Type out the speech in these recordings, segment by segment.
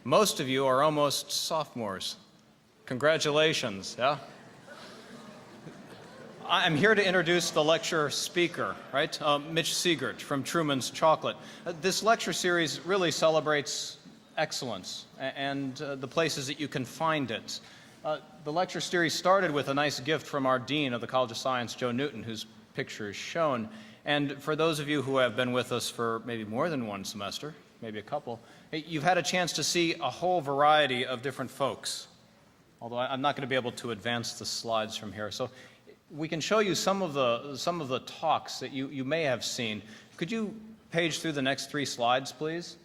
Most of you are almost sophomores. Congratulations, yeah? I'm here to introduce the lecture speaker, right? Mitch Siegert from Truman's Chocolate. This lecture series really celebrates excellence and the places that you can find it. The lecture series started with a nice gift from our Dean of the College of Science, Joe Newton, whose picture is shown. And for those of you who have been with us for maybe more than one semester, maybe a couple, you've had a chance to see a whole variety of different folks. Although I'm not going to be able to advance the slides from here. So we can show you some of the talks that you may have seen. Could you page through the next 3 slides, please?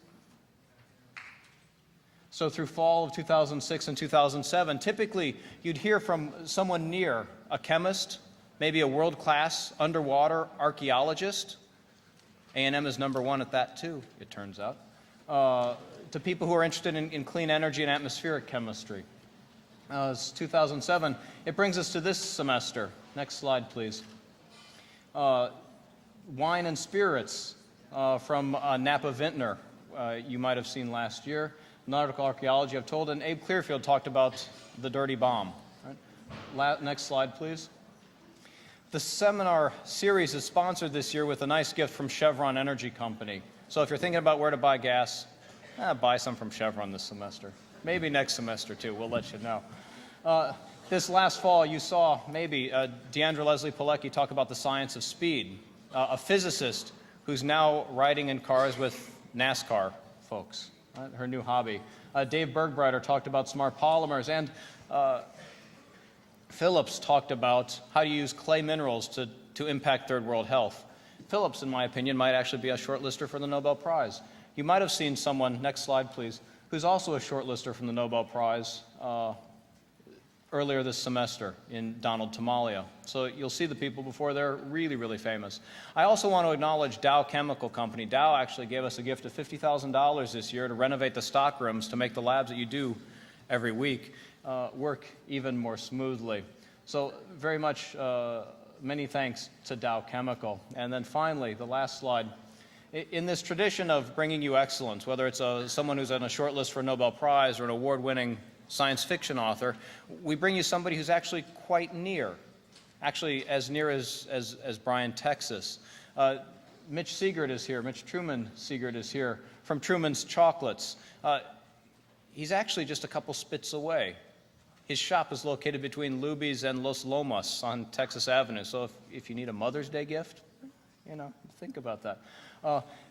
So through fall of 2006 and 2007, typically you'd hear from someone near, a chemist, maybe a world-class underwater archaeologist. A&M is #1 at that too, it turns out. To people who are interested in clean energy and atmospheric chemistry. It's 2007. It brings us to this semester. Next slide, please. Wine and spirits from Napa Vintner, you might have seen last year. Nautical archaeology, I've told, and Abe Clearfield talked about the dirty bomb. Right? Next slide, please. The seminar series is sponsored this year with a nice gift from Chevron Energy Company. So if you're thinking about where to buy gas, buy some from Chevron this semester. Maybe next semester, too. We'll let you know. This last fall, you saw maybe Deandra Leslie Pilecki talk about the science of speed, a physicist who's now riding in cars with NASCAR folks, right? Her new hobby. Dave Bergbrider talked about smart polymers, and Phillips talked about how to use clay minerals to impact third world health. Phillips, in my opinion, might actually be a shortlister for the Nobel Prize. You might have seen someone, next slide please, who's also a shortlister from the Nobel Prize earlier this semester in Donald Tamalia. So you'll see the people before they're really, really famous. I also want to acknowledge Dow Chemical Company. Dow actually gave us a gift of $50,000 this year to renovate the stock rooms to make the labs that you do every week work even more smoothly. So very much many thanks to Dow Chemical. And then finally, the last slide. In this tradition of bringing you excellence, whether it's someone who's on a short list for a Nobel Prize or an award-winning science fiction author, we bring you somebody who's actually quite near, actually as near as Bryan, Texas. Mitch Siegert is here, Mitch Truman Siegert is here from Truman's Chocolates. He's actually just a couple spits away. His shop is located between Luby's and Los Lomas on Texas Avenue. So if you need a Mother's Day gift, you know, think about that.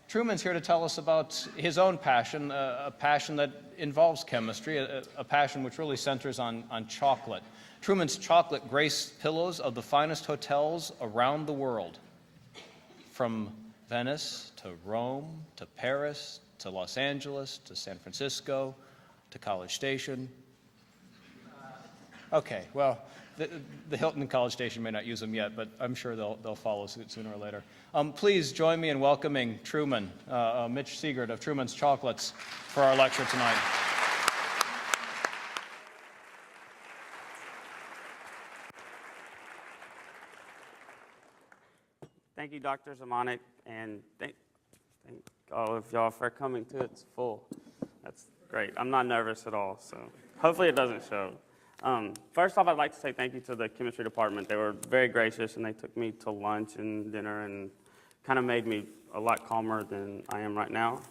Truman's here to tell us about his own passion, a passion that involves chemistry, a passion which really centers on chocolate. Truman's Chocolate graced pillows of the finest hotels around the world, from Venice to Rome to Paris to Los Angeles to San Francisco to College Station. Okay, well, the Hilton and College Station may not use them yet, but I'm sure they'll follow suit sooner or later. Please join me in welcoming Truman, Mitch Siegert of Truman's Chocolates, for our lecture tonight. Thank you, Dr. Zamanek, and thank all of y'all for coming too. It's full. That's great. I'm not nervous at all, so hopefully it doesn't show. First off, I'd like to say thank you to the chemistry department. They were very gracious, and they took me to lunch and dinner and kind of made me a lot calmer than I am right now.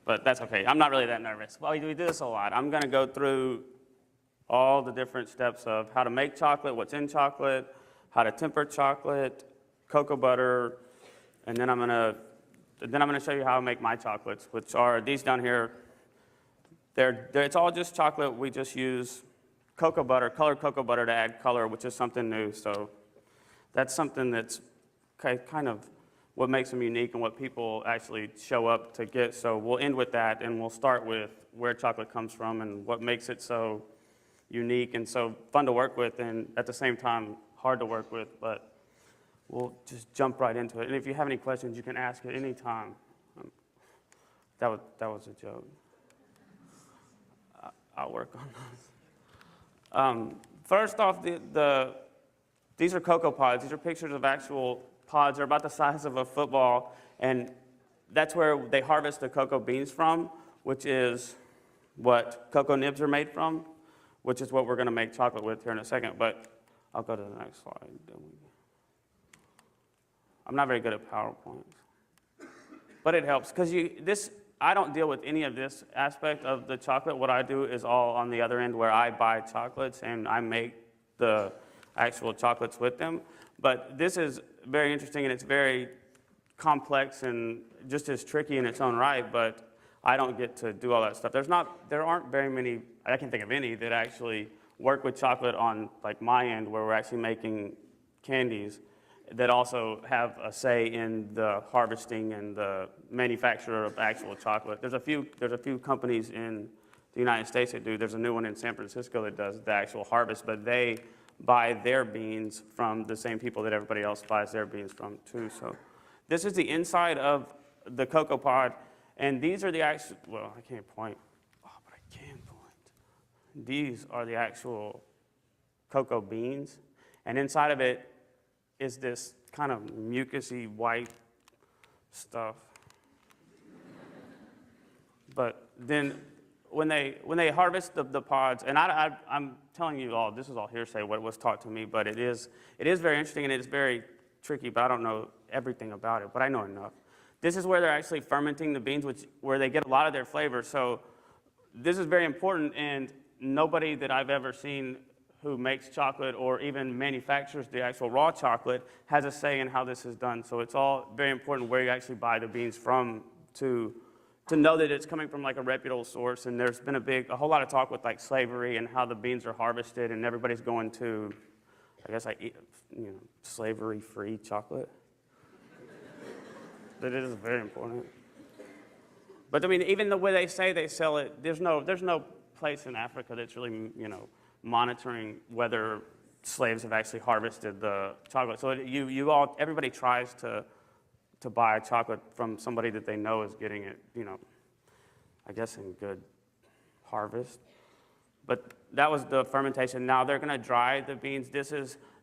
But that's okay. I'm not really that nervous. Well, we do this a lot. I'm going to go through all the different steps of how to make chocolate, what's in chocolate, how to temper chocolate, cocoa butter, and then I'm going to show you how I make my chocolates, which are these down here. It's all just chocolate. We just use cocoa butter, colored cocoa butter, to add color, which is something new. So that's something that's kind of what makes them unique and what people actually show up to get. So we'll end with that, and we'll start with where chocolate comes from and what makes it so unique and so fun to work with, and at the same time hard to work with. But we'll just jump right into it. And if you have any questions, you can ask at any time. That was a joke. I'll work on those. First off, these are cocoa pods. These are pictures of actual pods. They're about the size of a football, and that's where they harvest the cocoa beans from, which is what cocoa nibs are made from, which is what we're going to make chocolate with here in a second. But I'll go to the next slide. I'm not very good at PowerPoints, but it helps because I don't deal with any of this aspect of the chocolate. What I do is all on the other end where I buy chocolates and I make the actual chocolates with them. But this is very interesting and it's very complex and just as tricky in its own right, but I don't get to do all that stuff. There aren't very many, I can't think of any, that actually work with chocolate on like my end where we're actually making candies that also have a say in the harvesting and the manufacture of actual chocolate. There's a few companies in the United States that do. There's a new one in San Francisco that does the actual harvest, but they buy their beans from the same people that everybody else buys their beans from too. So this is the inside of the cocoa pod, and these are the actual, well, I can't point, but I can point. These are the actual cocoa beans, and inside of it is this kind of mucusy white stuff. But then when they harvest the pods, and I'm telling you all, this is all hearsay, what was taught to me, but it is very interesting and it is very tricky, but I don't know everything about it, but I know enough. This is where they're actually fermenting the beans, where they get a lot of their flavor. So this is very important, and nobody that I've ever seen who makes chocolate or even manufactures the actual raw chocolate has a say in how this is done. So it's all very important where you actually buy the beans from to know that it's coming from like a reputable source. And there's been a whole lot of talk with like slavery and how the beans are harvested, and everybody's going to, I guess, slavery-free chocolate. That is very important. But I mean, even the way they say they sell it, there's no place in Africa that's really, monitoring whether slaves have actually harvested the chocolate. So everybody tries to buy chocolate from somebody that they know is getting it, I guess in good harvest. But that was the fermentation. Now they're going to dry the beans.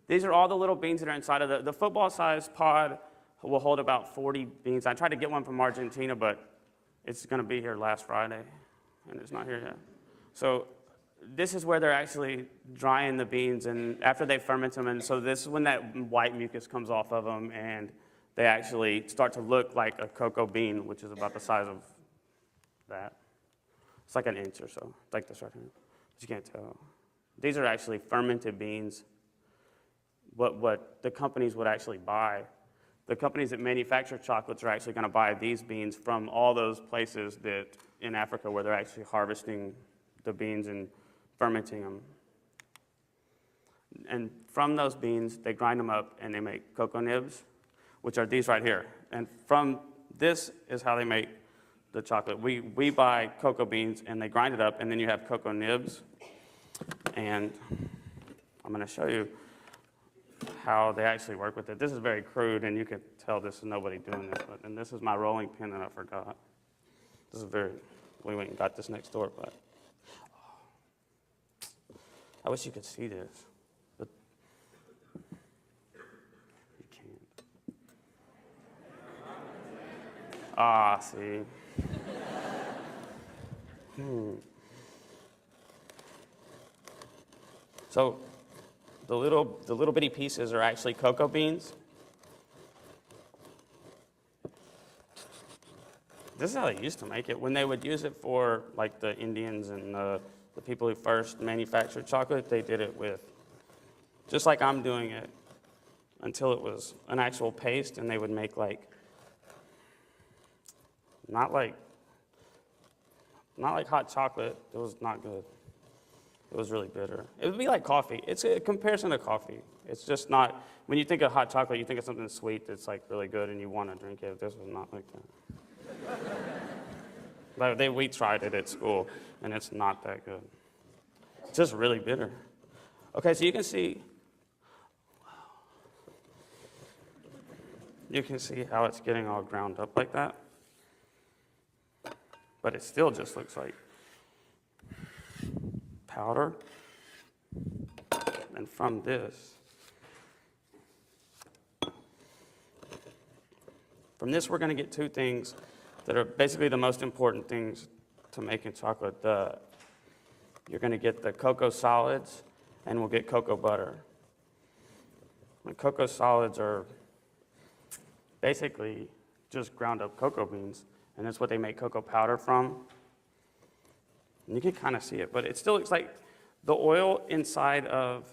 These are all the little beans that are inside of the football-sized pod. Will hold about 40 beans. I tried to get one from Argentina, but it's going to be here last Friday, and it's not here yet. So this is where they're actually drying the beans, and after they ferment them, and so this is when that white mucus comes off of them, and they actually start to look like a cocoa bean, which is about the size of that. It's like an inch or so, like this right here, but you can't tell. These are actually fermented beans, what the companies would actually buy. The companies that manufacture chocolates are actually going to buy these beans from all those places that in Africa where they're actually harvesting the beans and fermenting them. And from those beans, they grind them up and they make cocoa nibs, which are these right here. And from this is how they make the chocolate. We buy cocoa beans and they grind it up, and then you have cocoa nibs. And I'm going to show you how they actually work with it. This is very crude, and you can tell this is nobody doing this. And this is my rolling pin that I forgot. We went and got this next door, but I wish you could see this, but you can't. See. So the little bitty pieces are actually cocoa beans. This is how they used to make it. When they would use it for like the Indians and the people who first manufactured chocolate, they did it with, just like I'm doing it, until it was an actual paste, and they would make not like hot chocolate. It was not good. It was really bitter. It would be like coffee. It's a comparison to coffee. It's just not, when you think of hot chocolate, you think of something sweet that's like really good and you want to drink it. This was not like that. But we tried it at school, and it's not that good. It's just really bitter. Okay, so you can see how it's getting all ground up like that. But it still just looks like powder. And from this, we're going to get two things that are basically the most important things to making chocolate. You're going to get the cocoa solids, and we'll get cocoa butter. The cocoa solids are basically just ground up cocoa beans, and that's what they make cocoa powder from. And you can kind of see it, but it still looks like the oil inside of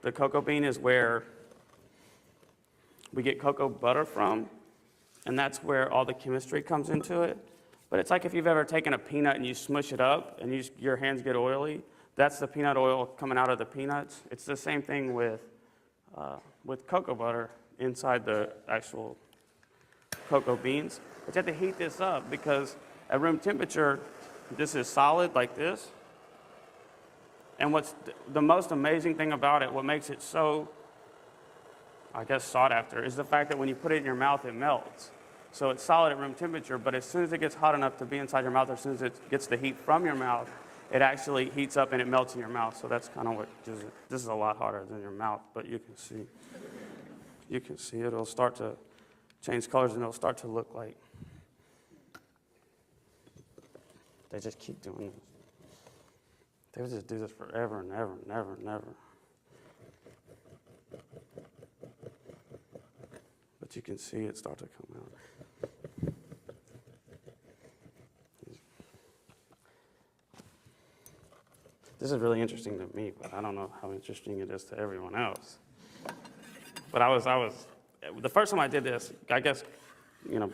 the cocoa bean is where we get cocoa butter from, and that's where all the chemistry comes into it. But it's like if you've ever taken a peanut and you smush it up and your hands get oily, that's the peanut oil coming out of the peanuts. It's the same thing with cocoa butter inside the actual cocoa beans. But you have to heat this up because at room temperature, this is solid like this. And what's the most amazing thing about it, what makes it so, I guess, sought after, is the fact that when you put it in your mouth, it melts. So it's solid at room temperature, but as soon as it gets hot enough to be inside your mouth, as soon as it gets the heat from your mouth, it actually heats up and it melts in your mouth. So that's kind of what gives it. This is a lot hotter than your mouth, but you can see. You can see it. It'll start to change colors and it'll start to look like. They just keep doing this. They would just do this forever and ever and ever and ever. But you can see it start to come out. This is really interesting to me, but I don't know how interesting it is to everyone else. But I was the first time I did this, I guess,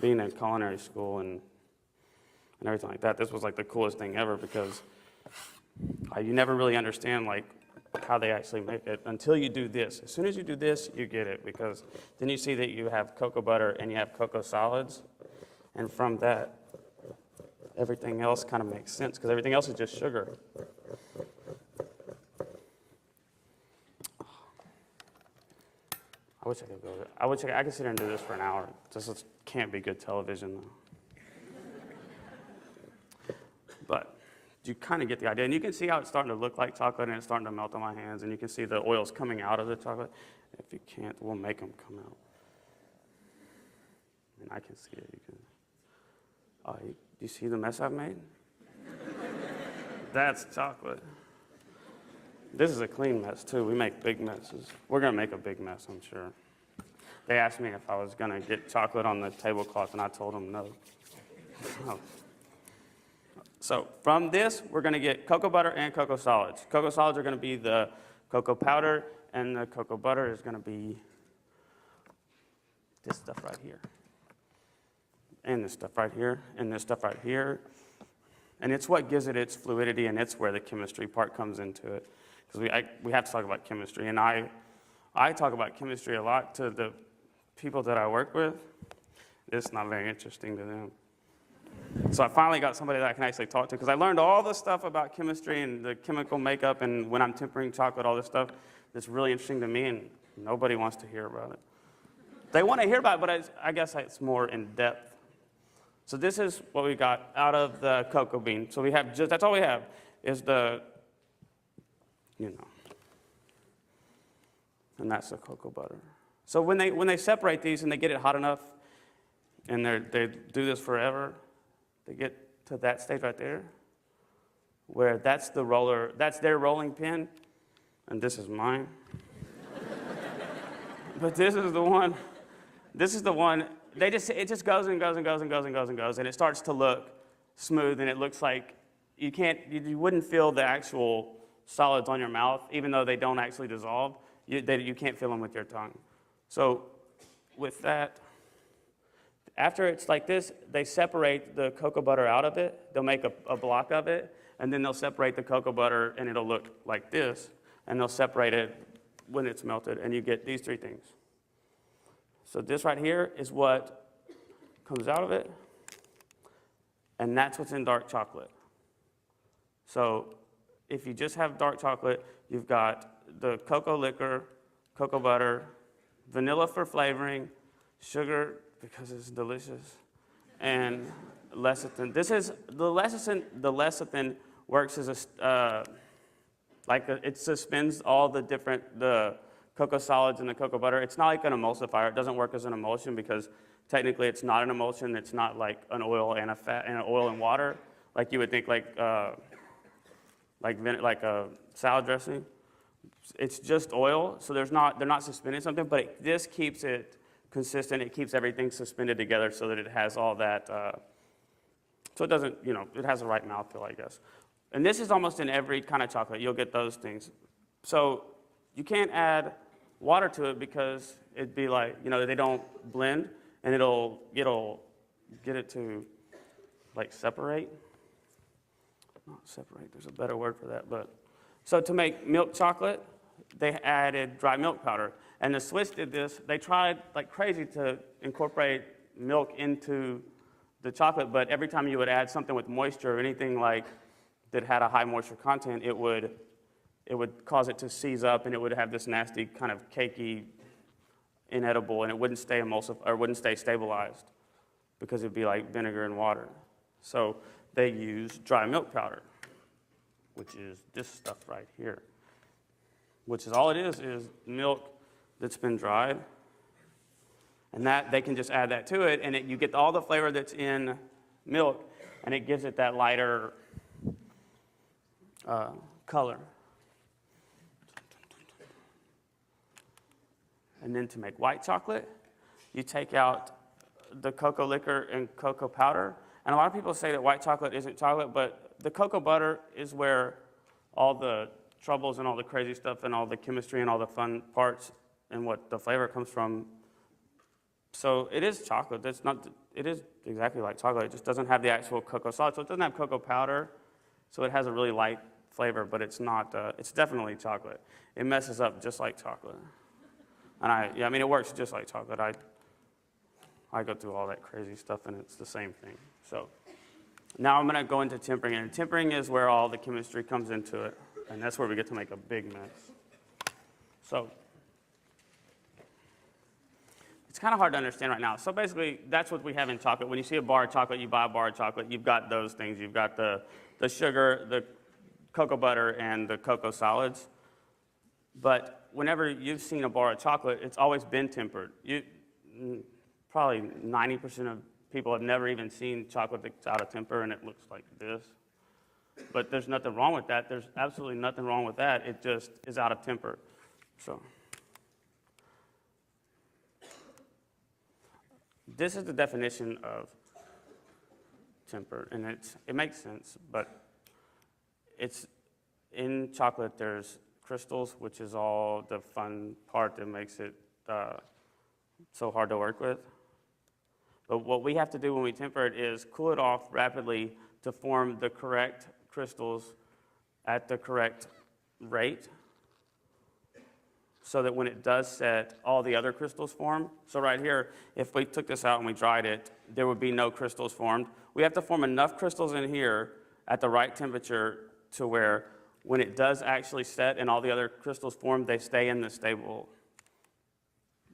being in culinary school and everything like that, this was like the coolest thing ever because you never really understand like how they actually make it until you do this. As soon as you do this, you get it because then you see that you have cocoa butter and you have cocoa solids, and from that, everything else kind of makes sense because everything else is just sugar. I wish I could go. I could sit here and do this for an hour. This can't be good television, though. But you kind of get the idea. And you can see how it's starting to look like chocolate, and it's starting to melt on my hands. And you can see the oils coming out of the chocolate. If you can't, we'll make them come out. And I can see it. You see the mess I've made? That's chocolate. This is a clean mess, too. We make big messes. We're going to make a big mess, I'm sure. They asked me if I was going to get chocolate on the tablecloth, and I told them no. So from this, we're going to get cocoa butter and cocoa solids. Cocoa solids are going to be the cocoa powder, and the cocoa butter is going to be this stuff right here. And this stuff right here, and this stuff right here. And it's what gives it its fluidity, and it's where the chemistry part comes into it. Because we have to talk about chemistry, and I talk about chemistry a lot to the people that I work with. It's not very interesting to them. So I finally got somebody that I can actually talk to, because I learned all the stuff about chemistry and the chemical makeup, and when I'm tempering chocolate, all this stuff that's really interesting to me, and nobody wants to hear about it. They want to hear about it, but I guess it's more in depth. So this is what we got out of the cocoa bean. So we have that's all we have is and that's the cocoa butter. So when they separate these and they get it hot enough, and they do this forever, they get to that stage right there, where that's the roller, that's their rolling pin, and this is mine. But this is the one. It just goes and goes and goes and goes and goes and goes, and it starts to look smooth, and it looks like you wouldn't feel the actual solids on your mouth, even though they don't actually dissolve. You can't feel them with your tongue. So with that, after it's like this, they separate the cocoa butter out of it. They'll make a block of it, and then they'll separate the cocoa butter, and it'll look like this, and they'll separate it when it's melted, and you get these three things. So this right here is what comes out of it, and that's what's in dark chocolate. So if you just have dark chocolate, you've got the cocoa liquor, cocoa butter, vanilla for flavoring, sugar because it's delicious, and lecithin. This is the lecithin. The lecithin works as it suspends all the cocoa solids in the cocoa butter. It's not like an emulsifier. It doesn't work as an emulsion because technically it's not an emulsion. It's not like an oil and a fat and an oil and water. like you would think like a salad dressing. It's just oil, so they're not suspending something, but this keeps it consistent. It keeps everything suspended together so that it has all that, so it doesn't, it has the right mouthfeel, I guess. And this is almost in every kind of chocolate. You'll get those things. So you can't add water to it because it'd be like, they don't blend, and it'll get it to like separate. Not separate, there's a better word for that, but. So to make milk chocolate, they added dry milk powder. And the Swiss did this. They tried like crazy to incorporate milk into the chocolate, but every time you would add something with moisture or anything like that had a high moisture content, it would cause it to seize up, and it would have this nasty kind of cakey, inedible, and it wouldn't stay emulsified or wouldn't stay stabilized because it'd be like vinegar and water. So they used dry milk powder, which is this stuff right here, which is all it is milk that's been dried. And that they can just add that to it, and you get all the flavor that's in milk, and it gives it that lighter color. And then to make white chocolate, you take out the cocoa liquor and cocoa powder. And a lot of people say that white chocolate isn't chocolate, but the cocoa butter is where all the troubles and all the crazy stuff and all the chemistry and all the fun parts and what the flavor comes from. So it is chocolate. It is exactly like chocolate. It just doesn't have the actual cocoa solid. So it doesn't have cocoa powder. So it has a really light flavor, but it's not. It's definitely chocolate. It messes up just like chocolate. And it works just like chocolate. I go through all that crazy stuff, and it's the same thing. So now I'm going to go into tempering, and tempering is where all the chemistry comes into it, and that's where we get to make a big mess. So it's kind of hard to understand right now. So basically, that's what we have in chocolate. When you see a bar of chocolate, you buy a bar of chocolate. You've got those things. You've got the sugar, the cocoa butter, and the cocoa solids. But whenever you've seen a bar of chocolate, it's always been tempered. Probably 90% of people have never even seen chocolate that's out of temper, and it looks like this. But there's nothing wrong with that. There's absolutely nothing wrong with that. It just is out of temper. So this is the definition of temper, and it makes sense, but it's in chocolate there's crystals, which is all the fun part that makes it so hard to work with. But what we have to do when we temper it is cool it off rapidly to form the correct crystals at the correct rate so that when it does set, all the other crystals form. So right here, if we took this out and we dried it, there would be no crystals formed. We have to form enough crystals in here at the right temperature to where when it does actually set and all the other crystals form, they stay in the stable.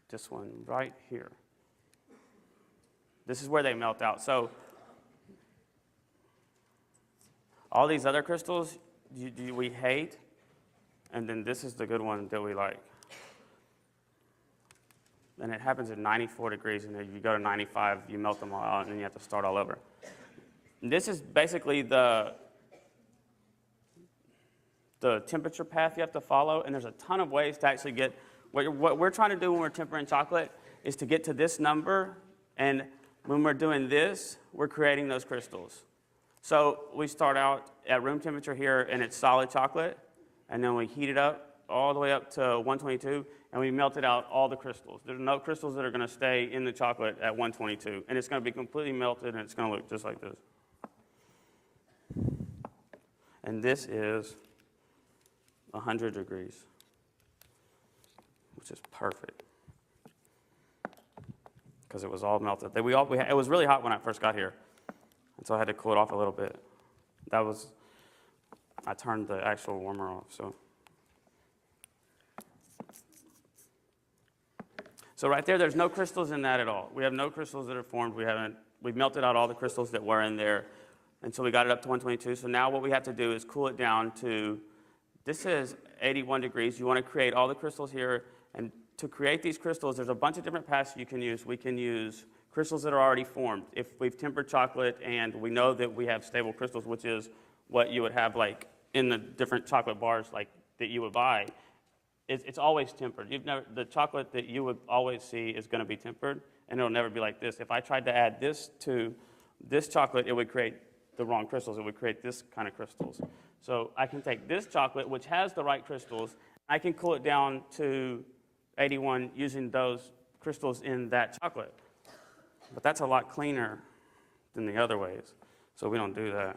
This one right here. This is where they melt out. So all these other crystals we hate, and then this is the good one that we like. And it happens at 94 degrees, and if you go to 95, you melt them all out, and then you have to start all over. And this is basically the temperature path you have to follow, and there's a ton of ways to actually get, what we're trying to do when we're tempering chocolate is to get to this number, and when we're doing this, we're creating those crystals. So we start out at room temperature here, and it's solid chocolate, and then we heat it up all the way up to 122, and we melted out all the crystals. There's no crystals that are going to stay in the chocolate at 122, and it's going to be completely melted, and it's going to look just like this. And this is 100 degrees, which is perfect because it was all melted. It was really hot when I first got here, and so I had to cool it off a little bit. I turned the actual warmer off. So right there's no crystals in that at all. We have no crystals that are formed. We've melted out all the crystals that were in there, and so we got it up to 122. So now what we have to do is cool it down to, this is 81 degrees. You want to create all the crystals here, and to create these crystals, there's a bunch of different paths you can use. We can use crystals that are already formed. If we've tempered chocolate and we know that we have stable crystals, which is what you would have like in the different chocolate bars like that you would buy, it's always tempered. The chocolate that you would always see is going to be tempered, and it'll never be like this. If I tried to add this to this chocolate, it would create the wrong crystals. It would create this kind of crystals. So I can take this chocolate, which has the right crystals, I can cool it down to 81 using those crystals in that chocolate. But that's a lot cleaner than the other ways, so we don't do that.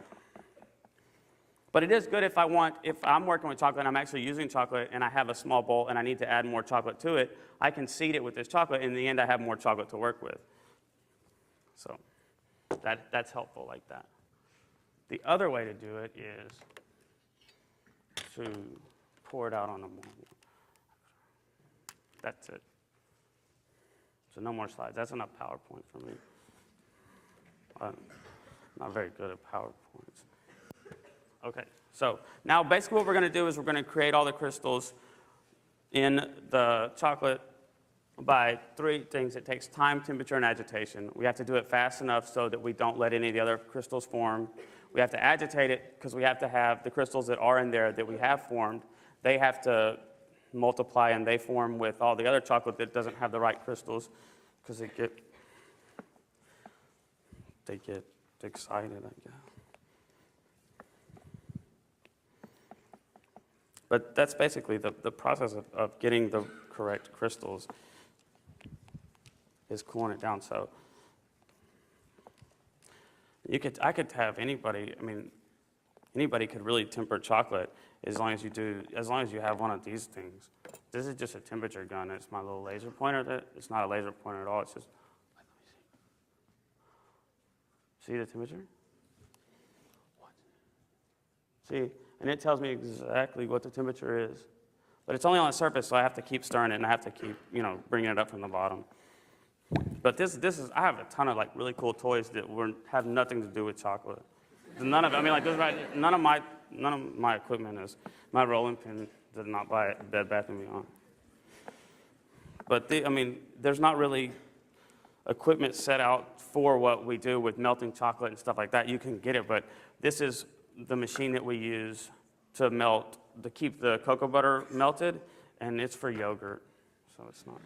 But it is good if I'm working with chocolate and I'm actually using chocolate and I have a small bowl and I need to add more chocolate to it, I can seed it with this chocolate. In the end, I have more chocolate to work with. So that's helpful like that. The other way to do it is to pour it out on a marble. That's it. So no more slides. That's enough PowerPoint for me. I'm not very good at PowerPoints. Okay, so now basically what we're going to do is we're going to create all the crystals in the chocolate by three things. It takes time, temperature, and agitation. We have to do it fast enough so that we don't let any of the other crystals form. We have to agitate it because we have to have the crystals that are in there that we have formed. They have to multiply and they form with all the other chocolate that doesn't have the right crystals because they get excited, I guess. But that's basically the process of getting the correct crystals is cooling it down. So I could have anybody, anybody could really temper chocolate as long as you have one of these things. This is just a temperature gun. It's my little laser pointer. It's not a laser pointer at all. It's just, see the temperature? What? See? And it tells me exactly what the temperature is. But it's only on the surface, so I have to keep stirring it, and I have to keep, bringing it up from the bottom. But I have a ton of, really cool toys that have nothing to do with chocolate. None of my equipment is, my rolling pin did not buy it at Bed Bath & Beyond. But, there's not really equipment set out for what we do with melting chocolate and stuff like that. You can get it, but this is the machine that we use to keep the cocoa butter melted, and it's for yogurt, so it's not.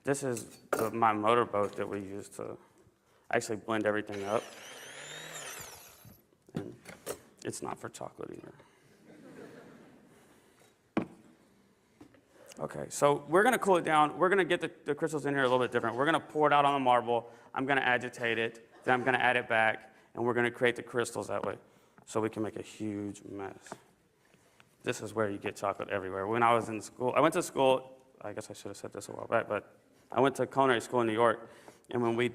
This is my motorboat that we use to actually blend everything up, and it's not for chocolate either. Okay, so we're going to cool it down. We're going to get the crystals in here a little bit different. We're going to pour it out on the marble. I'm going to agitate it. Then I'm going to add it back, and we're going to create the crystals that way so we can make a huge mess. This is where you get chocolate everywhere. When I was in school, I went to school, I guess I should have said this a while back, but I went to culinary school in New York, and when I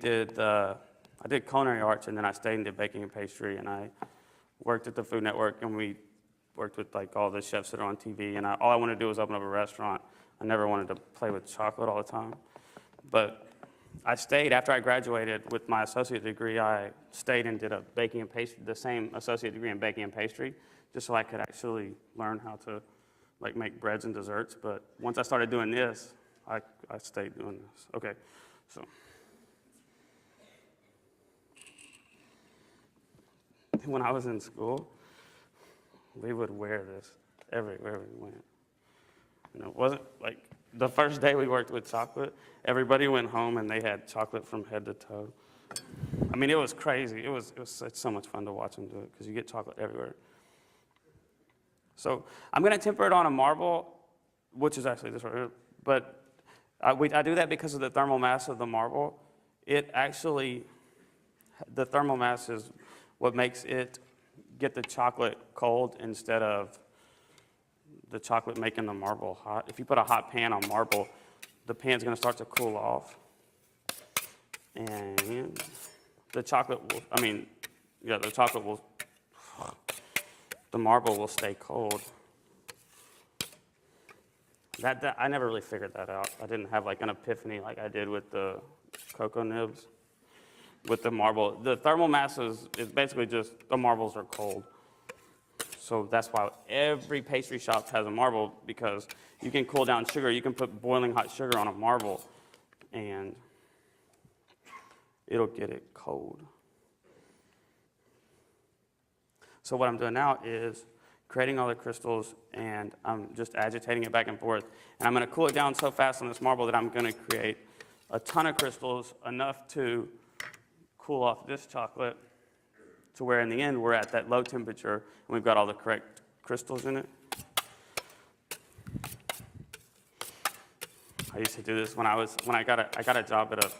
did culinary arts, and then I stayed and did baking and pastry, and I worked at the Food Network, and we worked with all the chefs that are on TV, and all I wanted to do was open up a restaurant. I never wanted to play with chocolate all the time. But I stayed, after I graduated with my associate degree, I stayed and did a baking and pastry, the same associate degree in baking and pastry, just so I could actually learn how to make breads and desserts. But once I started doing this, I stayed doing this. Okay, so. When I was in school, we would wear this everywhere we went. It wasn't the first day we worked with chocolate, everybody went home and they had chocolate from head to toe. It was crazy. It was so much fun to watch them do it because you get chocolate everywhere. So I'm going to temper it on a marble, which is actually this right here. But I do that because of the thermal mass of the marble. The thermal mass is what makes it get the chocolate cold instead of the chocolate making the marble hot. If you put a hot pan on marble, the pan's going to start to cool off. And the marble will stay cold. I never really figured that out. I didn't have an epiphany like I did with the cocoa nibs. With the marble, the thermal mass is basically just the marbles are cold. So that's why every pastry shop has a marble, because you can cool down sugar. You can put boiling hot sugar on a marble, and it'll get it cold. So what I'm doing now is creating all the crystals, and I'm just agitating it back and forth. And I'm going to cool it down so fast on this marble that I'm going to create a ton of crystals, enough to cool off this chocolate to where in the end we're at that low temperature and we've got all the correct crystals in it. I used to do this when I got a job at a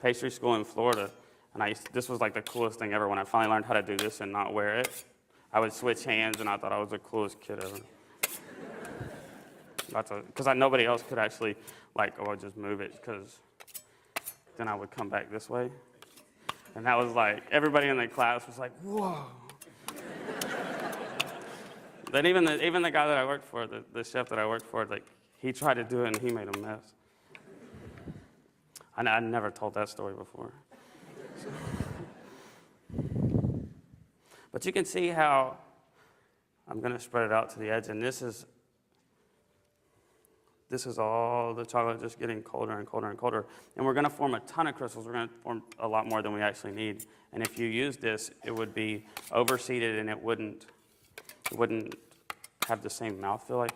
pastry school in Florida, and this was like the coolest thing ever when I finally learned how to do this and not wear it. I would switch hands, and I thought I was the coolest kid ever. Because nobody else could actually, just move it, because then I would come back this way. And that was like, everybody in the class was like, whoa. Then even the guy that I worked for, the chef that I worked for, he tried to do it, and he made a mess. I never told that story before. But you can see how I'm going to spread it out to the edge, and this is all the chocolate just getting colder and colder and colder. And we're going to form a ton of crystals. We're going to form a lot more than we actually need. And if you use this, it would be overseeded, and it wouldn't have the same mouthfeel, I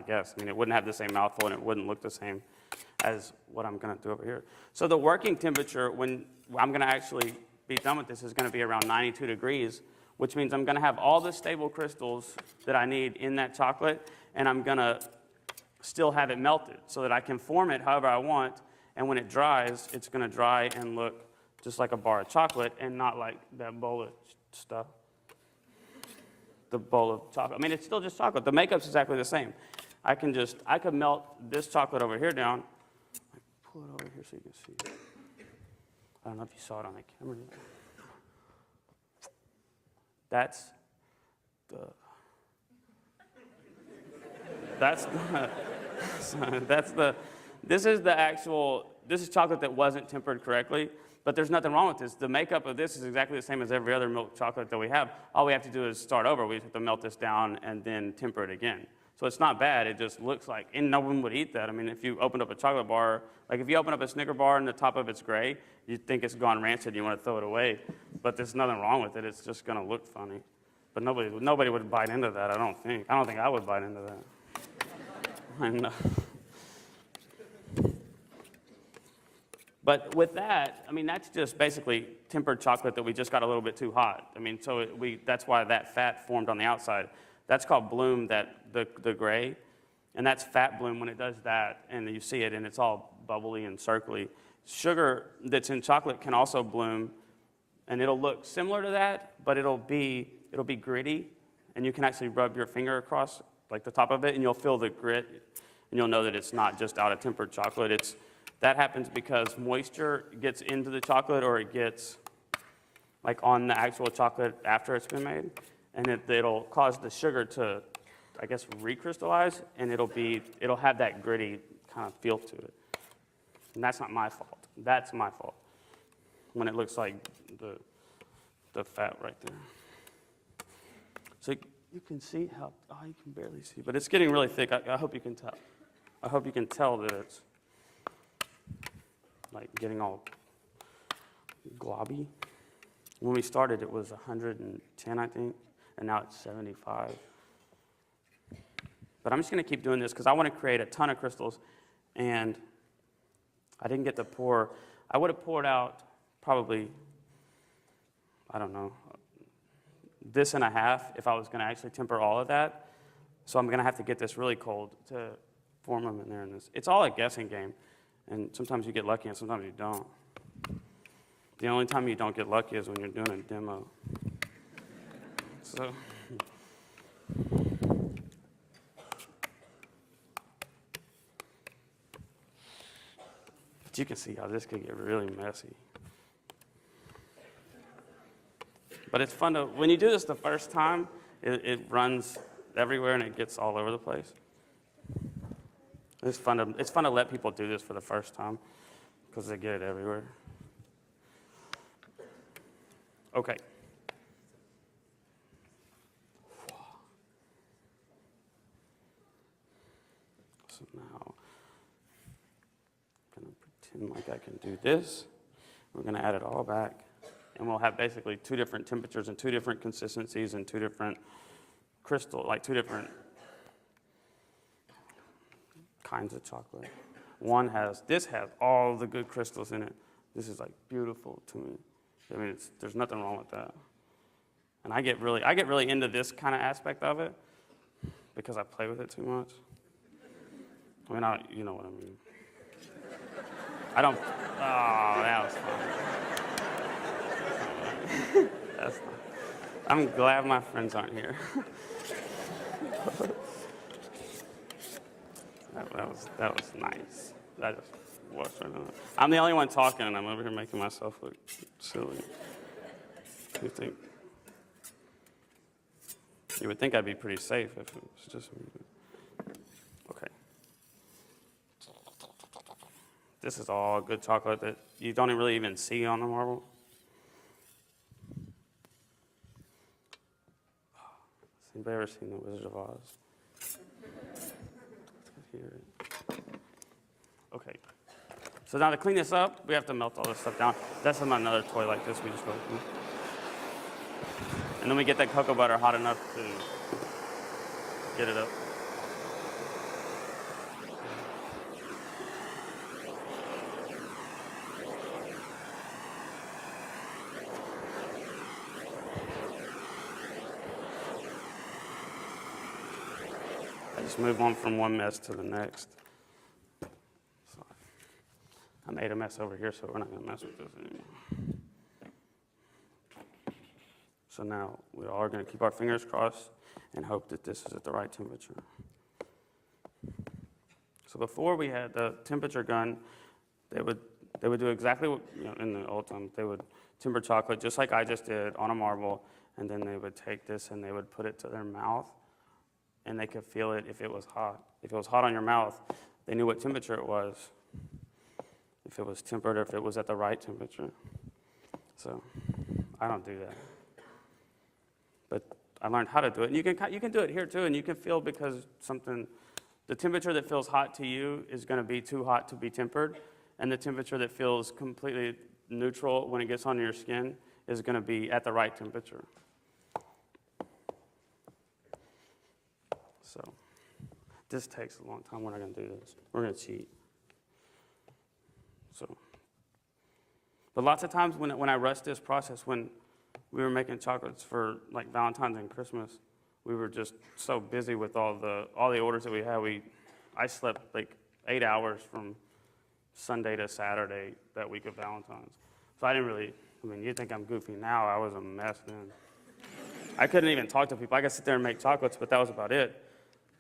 guess. It wouldn't have the same mouthfeel, and it wouldn't look the same as what I'm going to do over here. So the working temperature, when I'm going to actually be done with this, is going to be around 92 degrees, which means I'm going to have all the stable crystals that I need in that chocolate, and I'm going to still have it melted so that I can form it however I want, and when it dries, it's going to dry and look just like a bar of chocolate and not like that bowl of stuff. The bowl of chocolate. It's still just chocolate. The makeup's exactly the same. I could melt this chocolate over here down. Pull it over here so you can see it. I don't know if you saw it on the camera. This is chocolate that wasn't tempered correctly, but there's nothing wrong with this. The makeup of this is exactly the same as every other milk chocolate that we have. All we have to do is start over. We have to melt this down and then temper it again. So it's not bad. It just looks like, and no one would eat that. If you opened up a chocolate bar, like if you open up a Snicker bar and the top of it's gray, you'd think it's gone rancid, you want to throw it away. But there's nothing wrong with it. It's just going to look funny. But nobody would bite into that, I don't think. I don't think I would bite into that. I know. But with that, that's just basically tempered chocolate that we just got a little bit too hot. That's why that fat formed on the outside. That's called bloom, the gray, and that's fat bloom when it does that, and you see it, and it's all bubbly and circly. Sugar that's in chocolate can also bloom, and it'll look similar to that, but it'll be gritty, and you can actually rub your finger across like the top of it, and you'll feel the grit, and you'll know that it's not just out of tempered chocolate. That happens because moisture gets into the chocolate, or it gets on the actual chocolate after it's been made, and it'll cause the sugar to, recrystallize, and it'll have that gritty kind of feel to it. And that's not my fault. That's my fault when it looks like the fat right there. So you can see how, you can barely see, but it's getting really thick. I hope you can tell. I hope you can tell that it's getting all globby. When we started, it was 110, I think, and now it's 75. But I'm just going to keep doing this because I want to create a ton of crystals, and I didn't get to pour. I would have poured out probably, this and a half if I was going to actually temper all of that. So I'm going to have to get this really cold to form them in there. It's all a guessing game, and sometimes you get lucky and sometimes you don't. The only time you don't get lucky is when you're doing a demo. So, but you can see how this could get really messy. But it's fun when you do this the first time, it runs everywhere and it gets all over the place. It's fun to let people do this for the first time because they get it everywhere. Okay. So now I'm going to pretend like I can do this. We're going to add it all back. And we'll have basically 2 different temperatures and 2 different consistencies and 2 different crystal, like 2 different kinds of chocolate. This has all the good crystals in it. This is like beautiful to me. I mean, there's nothing wrong with that. And I get really into this kind of aspect of it because I play with it too much. I mean, you know what I mean. I don't, oh, that was fun. That's fun. I'm glad my friends aren't here. That was nice. I just watched right now. I'm the only one talking, and I'm over here making myself look silly. You would think I'd be pretty safe if it was just me. Okay. This is all good chocolate that you don't really even see on the marble. Has anybody ever seen The Wizard of Oz? Here. Okay. So now to clean this up, we have to melt all this stuff down. That's in another toy like this we just opened. And then we get that cocoa butter hot enough to get it up. I just move on from one mess to the next. So I made a mess over here, so we're not going to mess with this anymore. So now we are going to keep our fingers crossed and hope that this is at the right temperature. So before we had the temperature gun, they would do exactly what, in the old time, they would temper chocolate just like I just did on a marble, and then they would take this and they would put it to their mouth, and they could feel it if it was hot. If it was hot on your mouth, they knew what temperature it was, if it was tempered or if it was at the right temperature. So I don't do that. But I learned how to do it. And you can do it here too, and you can feel because the temperature that feels hot to you is going to be too hot to be tempered, and the temperature that feels completely neutral when it gets on your skin is going to be at the right temperature. So this takes a long time. We're not going to do this. We're going to cheat. So, but lots of times when I rushed this process, when we were making chocolates for like Valentine's and Christmas, we were just so busy with all the orders that we had. I slept like 8 hours from Sunday to Saturday that week of Valentine's. So I didn't really, you think I'm goofy now. I was a mess then. I couldn't even talk to people. I could sit there and make chocolates, but that was about it.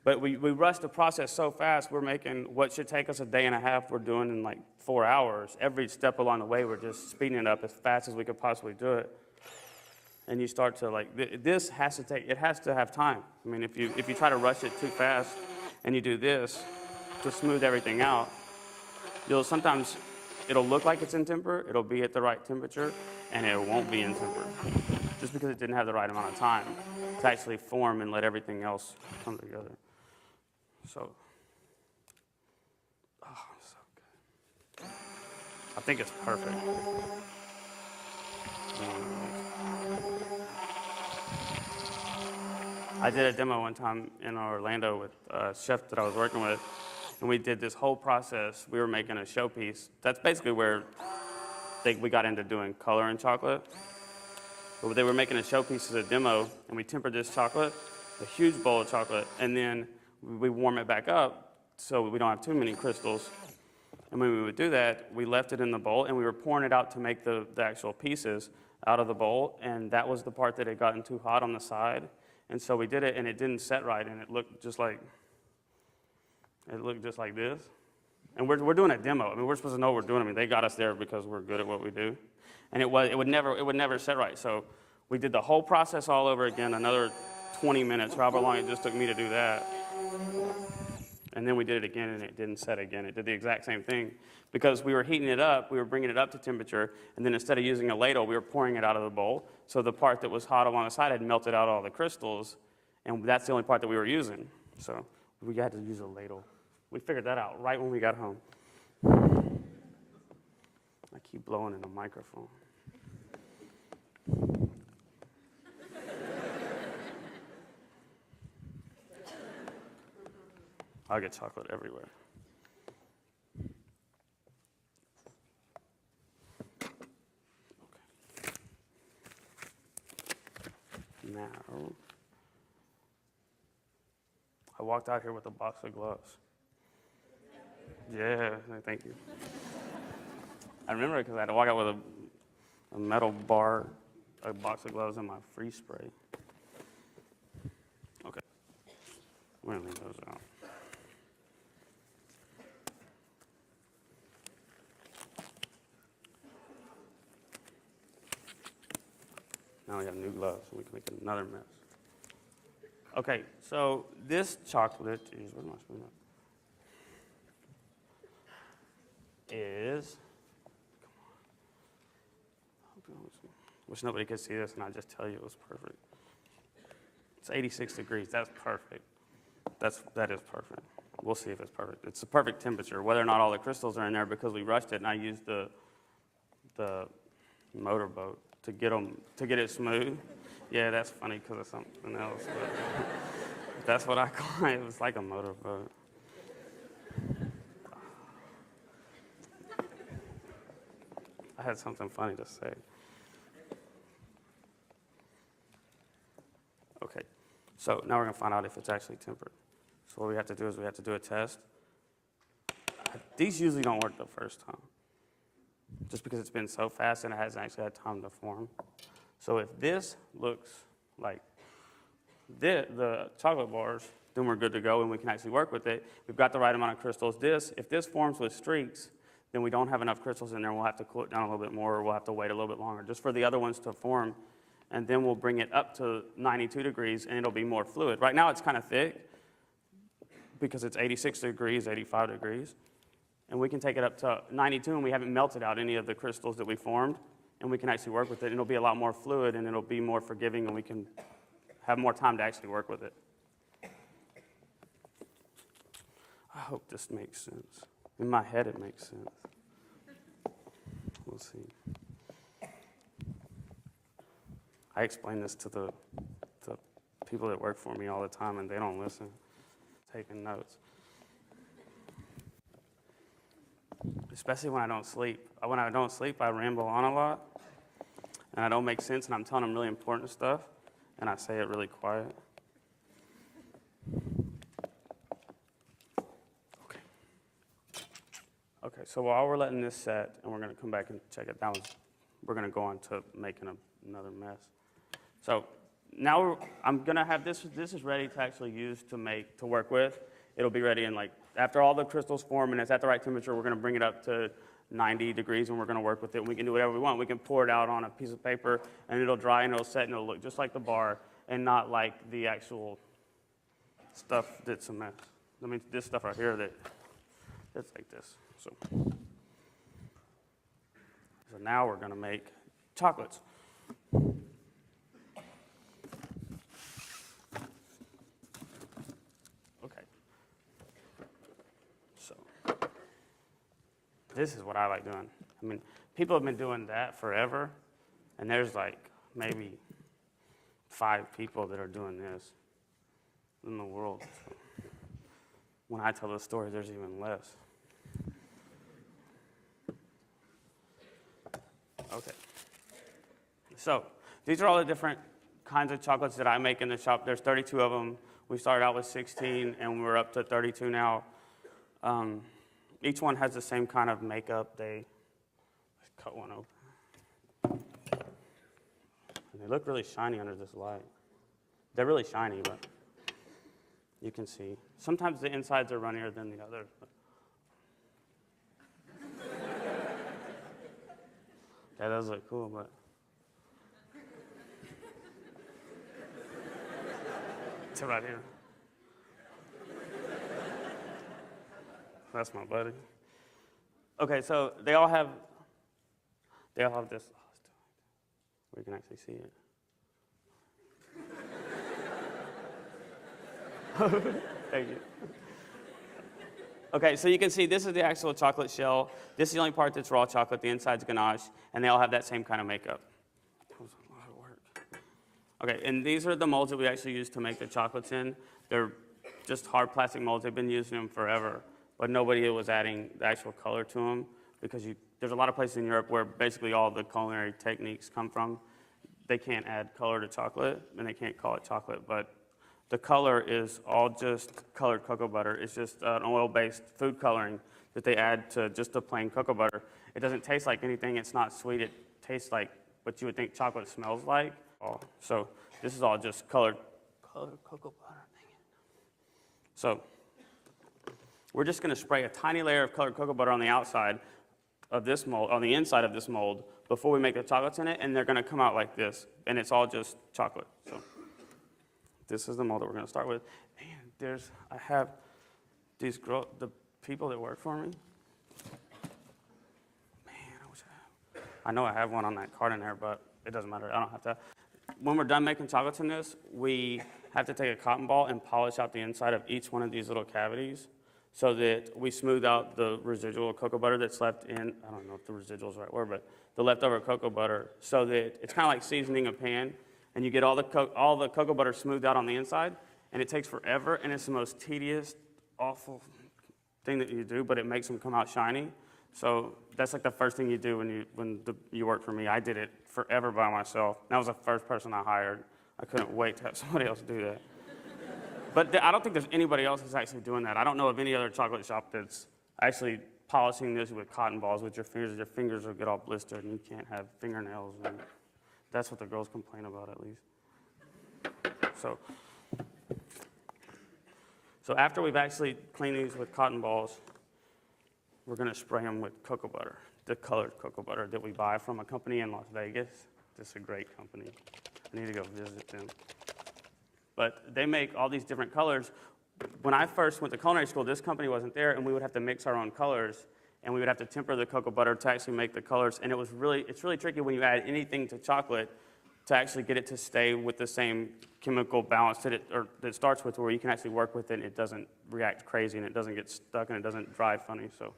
But we rushed the process so fast, we're making what should take us a day and a half, we're doing in like 4 hours. Every step along the way, we're just speeding it up as fast as we could possibly do it. And you start to it has to have time. If you try to rush it too fast and you do this to smooth everything out, sometimes it'll look like it's in temper, it'll be at the right temperature, and it won't be in temper. Just because it didn't have the right amount of time to actually form and let everything else come together. So good. I think it's perfect. I did a demo one time in Orlando with a chef that I was working with, and we did this whole process. We were making a showpiece. That's basically where we got into doing color in chocolate. But they were making a showpiece as a demo, and we tempered this chocolate, a huge bowl of chocolate, and then we warm it back up so we don't have too many crystals. And when we would do that, we left it in the bowl, and we were pouring it out to make the actual pieces out of the bowl, and that was the part that had gotten too hot on the side. And so we did it, and it didn't set right, and it looked just like this. And we're doing a demo. We're supposed to know what we're doing. They got us there because we're good at what we do. And it would never set right. So we did the whole process all over again, another 20 minutes, however long it just took me to do that. And then we did it again, and it didn't set again. It did the exact same thing. Because we were heating it up, we were bringing it up to temperature, and then instead of using a ladle, we were pouring it out of the bowl. So the part that was hot along the side had melted out all the crystals, and that's the only part that we were using. So we had to use a ladle. We figured that out right when we got home. keep blowing in the microphone. I get chocolate everywhere. Okay. Now, I walked out here with a box of gloves. Yeah, thank you. I remember because I had to walk out with a metal bar, a box of gloves, and my freeze spray. Okay. We're going to leave those out. Now we have new gloves, so we can make another mess. Okay, so this chocolate is, where am I spilling that? Is, come on. Wish nobody could see this and I just tell you it was perfect. It's 86 degrees, that's perfect. That is perfect. We'll see if it's perfect. It's the perfect temperature, whether or not all the crystals are in there because we rushed it and I used the motorboat to get it smooth. Yeah, that's funny because of something else, but that's what I call it. It was like a motorboat. I had something funny to say. Okay, so now we're going to find out if it's actually tempered. So what we have to do is we have to do a test. These usually don't work the first time, just because it's been so fast and it hasn't actually had time to form. So if this looks like the chocolate bars, then we're good to go and we can actually work with it. We've got the right amount of crystals. If this forms with streaks, then we don't have enough crystals in there. We'll have to cool it down a little bit more, or we'll have to wait a little bit longer just for the other ones to form. And then we'll bring it up to 92 degrees and it'll be more fluid. Right now it's kind of thick because it's 86 degrees, 85 degrees. And we can take it up to 92 and we haven't melted out any of the crystals that we formed. And we can actually work with it. And it'll be a lot more fluid and it'll be more forgiving and we can have more time to actually work with it. I hope this makes sense. In my head, it makes sense. We'll see. I explain this to the people that work for me all the time, and they don't listen. Taking notes. Especially when I don't sleep. When I don't sleep, I ramble on a lot, and I don't make sense, and I'm telling them really important stuff, and I say it really quiet. Okay, so while we're letting this set, and we're going to come back and check it down, we're going to go on to making another mess. So now I'm going to have this is ready to actually use to work with. It'll be ready in after all the crystals form and it's at the right temperature, we're going to bring it up to 90 degrees and we're going to work with it. We can do whatever we want. We can pour it out on a piece of paper and it'll dry and it'll set and it'll look just like the bar and not like the actual stuff that's a mess. I mean, this stuff right here that's like this. So now we're going to make chocolates. Okay. So this is what I like doing. I mean, people have been doing that forever, and there's maybe 5 people that are doing this in the world. So when I tell the story, there's even less. Okay. So these are all the different kinds of chocolates that I make in the shop. There's 32 of them. We started out with 16, and we're up to 32 now. Each one has the same kind of makeup. Let's cut one open. And they look really shiny under this light. They're really shiny, but you can see. Sometimes the insides are runnier than the others. That does look cool, but it's right here. That's my buddy. Okay, so they all have this. We can actually see it. Thank you. Okay, so you can see this is the actual chocolate shell. This is the only part that's raw chocolate. The inside's ganache, and they all have that same kind of makeup. That was a lot of work. Okay, and these are the molds that we actually use to make the chocolates in. They're just hard plastic molds. They've been using them forever, but nobody was adding the actual color to them because there's a lot of places in Europe where basically all the culinary techniques come from. They can't add color to chocolate, and they can't call it chocolate, but the color is all just colored cocoa butter. It's just an oil-based food coloring that they add to just the plain cocoa butter. It doesn't taste like anything. It's not sweet. It tastes like what you would think chocolate smells like. So this is all just colored cocoa butter. So we're just going to spray a tiny layer of colored cocoa butter on the outside of this mold, on the inside of this mold, before we make the chocolates in it, and they're going to come out like this, and it's all just chocolate. So this is the mold that we're going to start with. And I have these the people that work for me. Man, I know I have one on that card in there, but it doesn't matter. I don't have to. When we're done making chocolates in this, we have to take a cotton ball and polish out the inside of each one of these little cavities so that we smooth out the residual cocoa butter that's left in, I don't know if the residual is the right word, but the leftover cocoa butter, so that it's kind of like seasoning a pan, and you get all the cocoa butter smoothed out on the inside, and it takes forever, and it's the most tedious, awful thing that you do, but it makes them come out shiny. So that's like the first thing you do when you work for me. I did it forever by myself. That was the first person I hired. I couldn't wait to have somebody else do that. But I don't think there's anybody else that's actually doing that. I don't know of any other chocolate shop that's actually polishing this with cotton balls with your fingers. Your fingers will get all blistered, and you can't have fingernails. And that's what the girls complain about, at least. So after we've actually cleaned these with cotton balls, we're going to spray them with cocoa butter, the colored cocoa butter that we buy from a company in Las Vegas. This is a great company. I need to go visit them. But they make all these different colors. When I first went to culinary school, this company wasn't there, and we would have to mix our own colors, and we would have to temper the cocoa butter to actually make the colors. And it's really tricky when you add anything to chocolate to actually get it to stay with the same chemical balance that it starts with, where you can actually work with it and it doesn't react crazy and it doesn't get stuck and it doesn't dry funny. So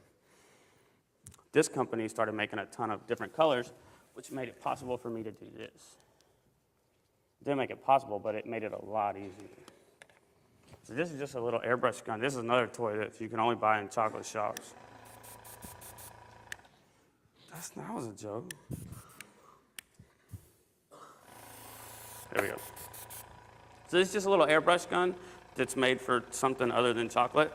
this company started making a ton of different colors, which made it possible for me to do this. It didn't make it possible, but it made it a lot easier. So this is just a little airbrush gun. This is another toy that you can only buy in chocolate shops. That was a joke. There we go. So this is just a little airbrush gun that's made for something other than chocolate.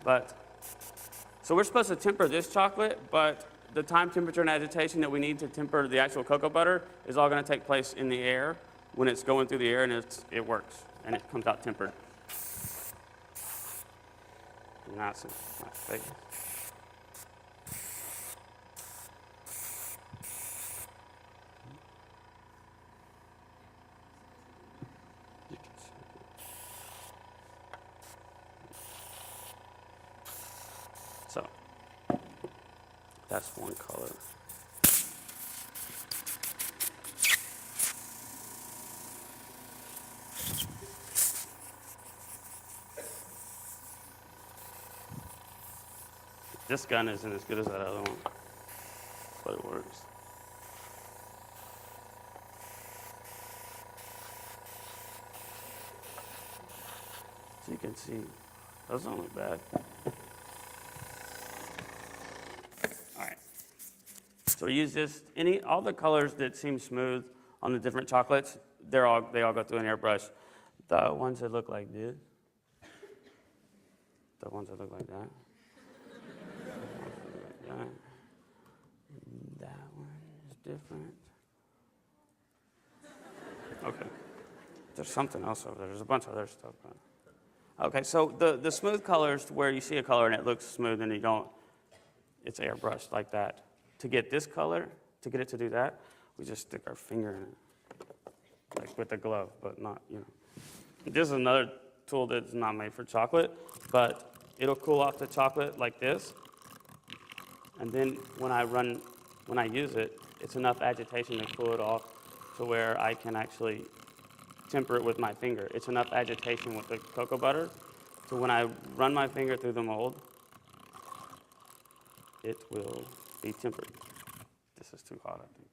So we're supposed to temper this chocolate, but the time, temperature, and agitation that we need to temper the actual cocoa butter is all going to take place in the air when it's going through the air, and it works, and it comes out tempered. Nice and nice. So that's one color. This gun isn't as good as that other one, but it works. So you can see, those don't look bad. All right. So we use this, all the colors that seem smooth on the different chocolates, they all go through an airbrush. The ones that look like this, the ones that look like that. That one is different. Okay. There's something else over there. There's a bunch of other stuff. Okay, so the smooth colors where you see a color and it looks smooth and it's airbrushed like that. To get this color, to get it to do that, we just stick our finger in it, like with a glove, but not, This is another tool that's not made for chocolate, but it'll cool off the chocolate like this. And then when I use it, it's enough agitation to cool it off to where I can actually temper it with my finger. It's enough agitation with the cocoa butter So when I run my finger through the mold, it will be tempered. This is too hot, I think.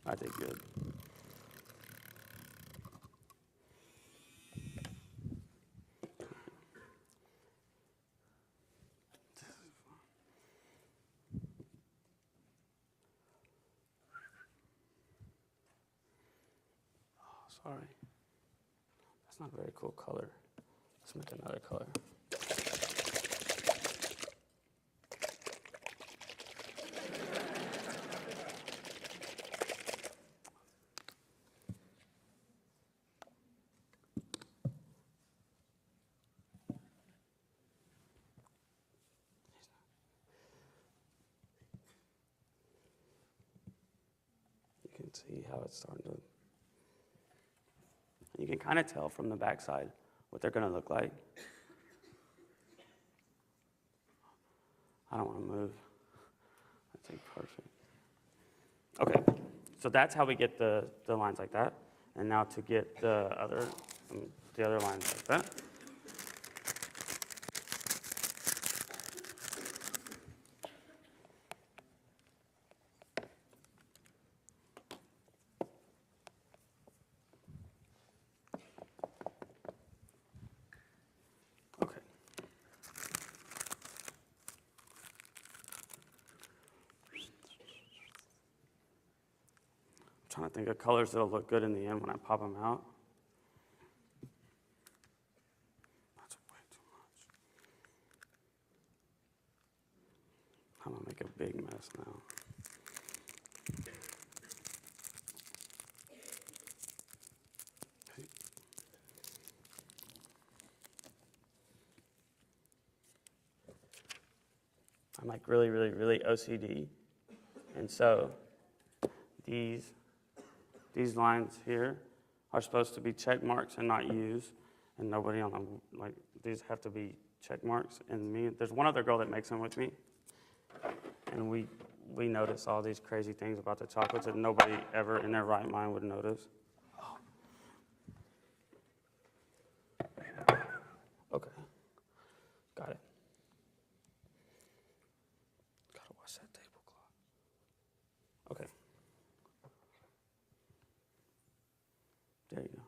I did good. Sorry. That's not a very cool color. Let's make another color. You can see how it's starting to. You can kind of tell from the backside what they're going to look like. I don't want to move. That's perfect. Okay, so that's how we get the lines like that. And now to get the other lines like that. Trying to think of colors that'll look good in the end when I pop them out. That's way too much. I'm gonna make a big mess now. I'm like really, really, really OCD. And so these lines here are supposed to be check marks and not used, and nobody on them, like, these have to be check marks. And there's one other girl that makes them with me, and we notice all these crazy things about the chocolates that nobody ever in their right mind would notice. Okay, got it. Gotta wash that tablecloth. Okay. There you go.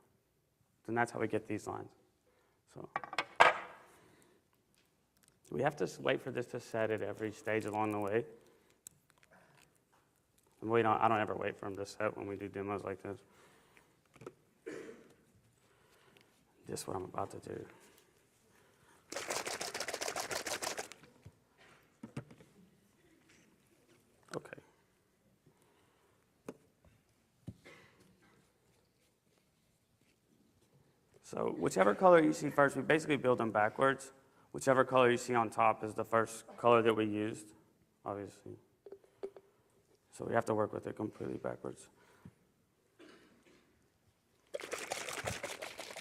Then that's how we get these lines. So we have to wait for this to set at every stage along the way. And I don't ever wait for them to set when we do demos like this. This is what I'm about to do. Okay. So whichever color you see first, we basically build them backwards. Whichever color you see on top is the first color that we used, obviously. So we have to work with it completely backwards.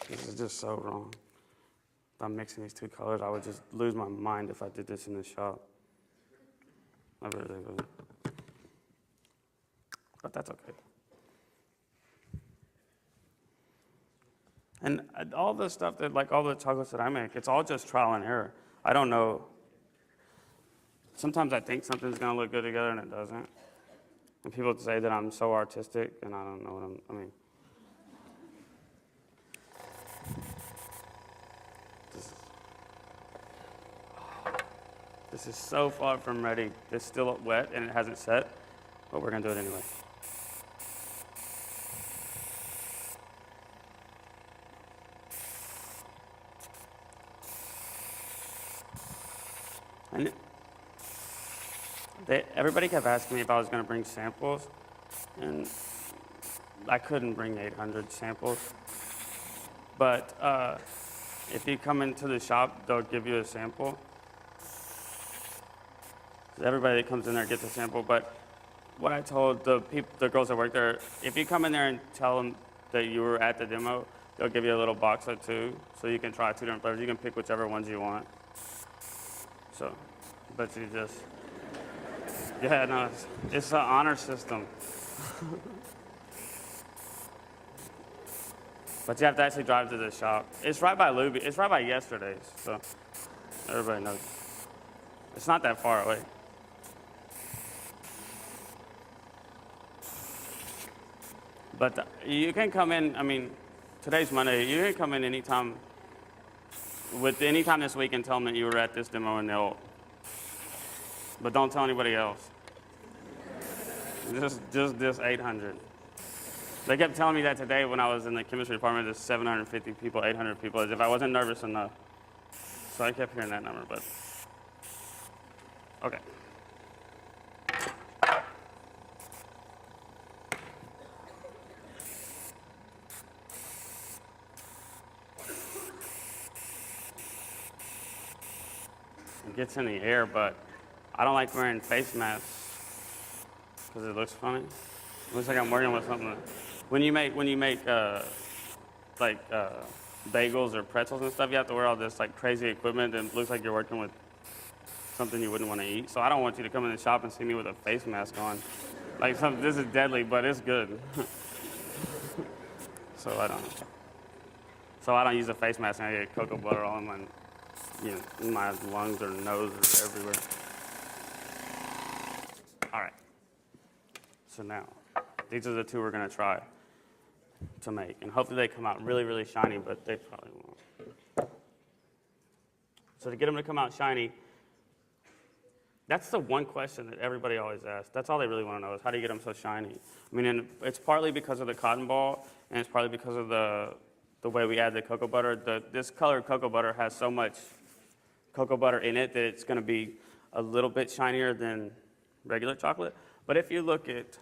This is just so wrong. If I'm mixing these two colors, I would just lose my mind if I did this in the shop. I really would. But that's okay. And all the stuff that, like all the chocolates that I make, it's all just trial and error. I don't know. Sometimes I think something's going to look good together and it doesn't. And people say that I'm so artistic, and I don't know what I mean. This is so far from ready. It's still wet and it hasn't set, but we're going to do it anyway. And everybody kept asking me if I was going to bring samples, and I couldn't bring 800 samples. But if you come into the shop, they'll give you a sample. Everybody that comes in there gets a sample. But what I told the girls that work there, if you come in there and tell them that you were at the demo, they'll give you a little box of 2, so you can try 2 different flavors. You can pick whichever ones you want. So, but you just, yeah, no, it's an honor system. But you have to actually drive to the shop. It's right by Luby. It's right by yesterday's, so everybody knows. It's not that far away. But you can come in, I mean, today's Monday. You can come in anytime this week and tell them that you were at this demo and but don't tell anybody else. Just this 800. They kept telling me that today when I was in the chemistry department, there's 750 people, 800 people, as if I wasn't nervous enough. So I kept hearing that number, but okay. It gets in the air, but I don't like wearing face masks because it looks funny. It looks like I'm working with something. When you make bagels or pretzels and stuff, you have to wear all this like crazy equipment that looks like you're working with something you wouldn't want to eat. So I don't want you to come in the shop and see me with a face mask on. Like this is deadly, but it's good. So I don't use a face mask and I get cocoa butter all in my lungs or nose or everywhere. All right. So now, these are the two we're going to try to make. And hopefully they come out really, really shiny, but they probably won't. So to get them to come out shiny, that's the one question that everybody always asks. That's all they really want to know is how do you get them so shiny? I mean, and it's partly because of the cotton ball, and it's partly because of the way we add the cocoa butter. This colored cocoa butter has so much cocoa butter in it that it's going to be a little bit shinier than regular chocolate. But if you look at,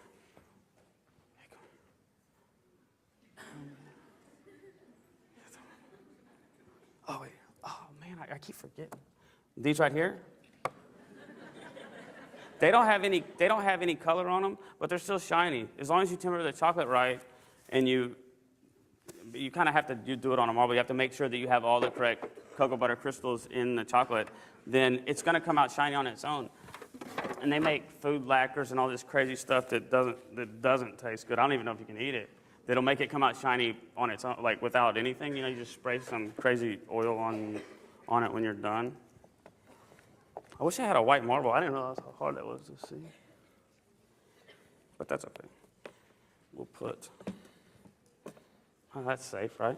oh wait, oh man, I keep forgetting. These right here, they don't have any color on them, but they're still shiny. As long as you temper the chocolate right, and you kind of have to do it on a marble. You have to make sure that you have all the correct cocoa butter crystals in the chocolate. Then it's going to come out shiny on its own. And they make food lacquers and all this crazy stuff that doesn't taste good. I don't even know if you can eat it. That'll make it come out shiny on its own, like without anything. You just spray some crazy oil on it when you're done. I wish I had a white marble. I didn't realize how hard that was to see. But that's okay. We'll put. Oh, that's safe, right?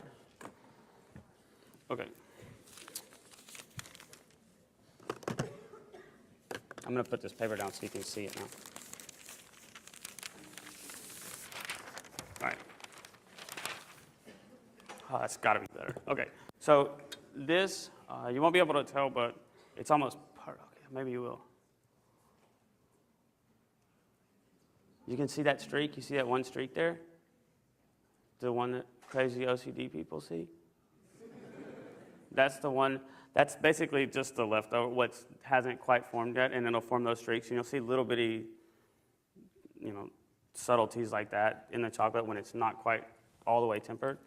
Okay. I'm going to put this paper down so you can see it now. All right. Oh, that's got to be better. Okay. So this, you won't be able to tell, but it's almost part. Okay, maybe you will. You can see that streak? You see that one streak there? The one that crazy OCD people see? That's the one. That's basically just the leftover, what hasn't quite formed yet, and it'll form those streaks. And you'll see little bitty, subtleties like that in the chocolate when it's not quite all the way tempered.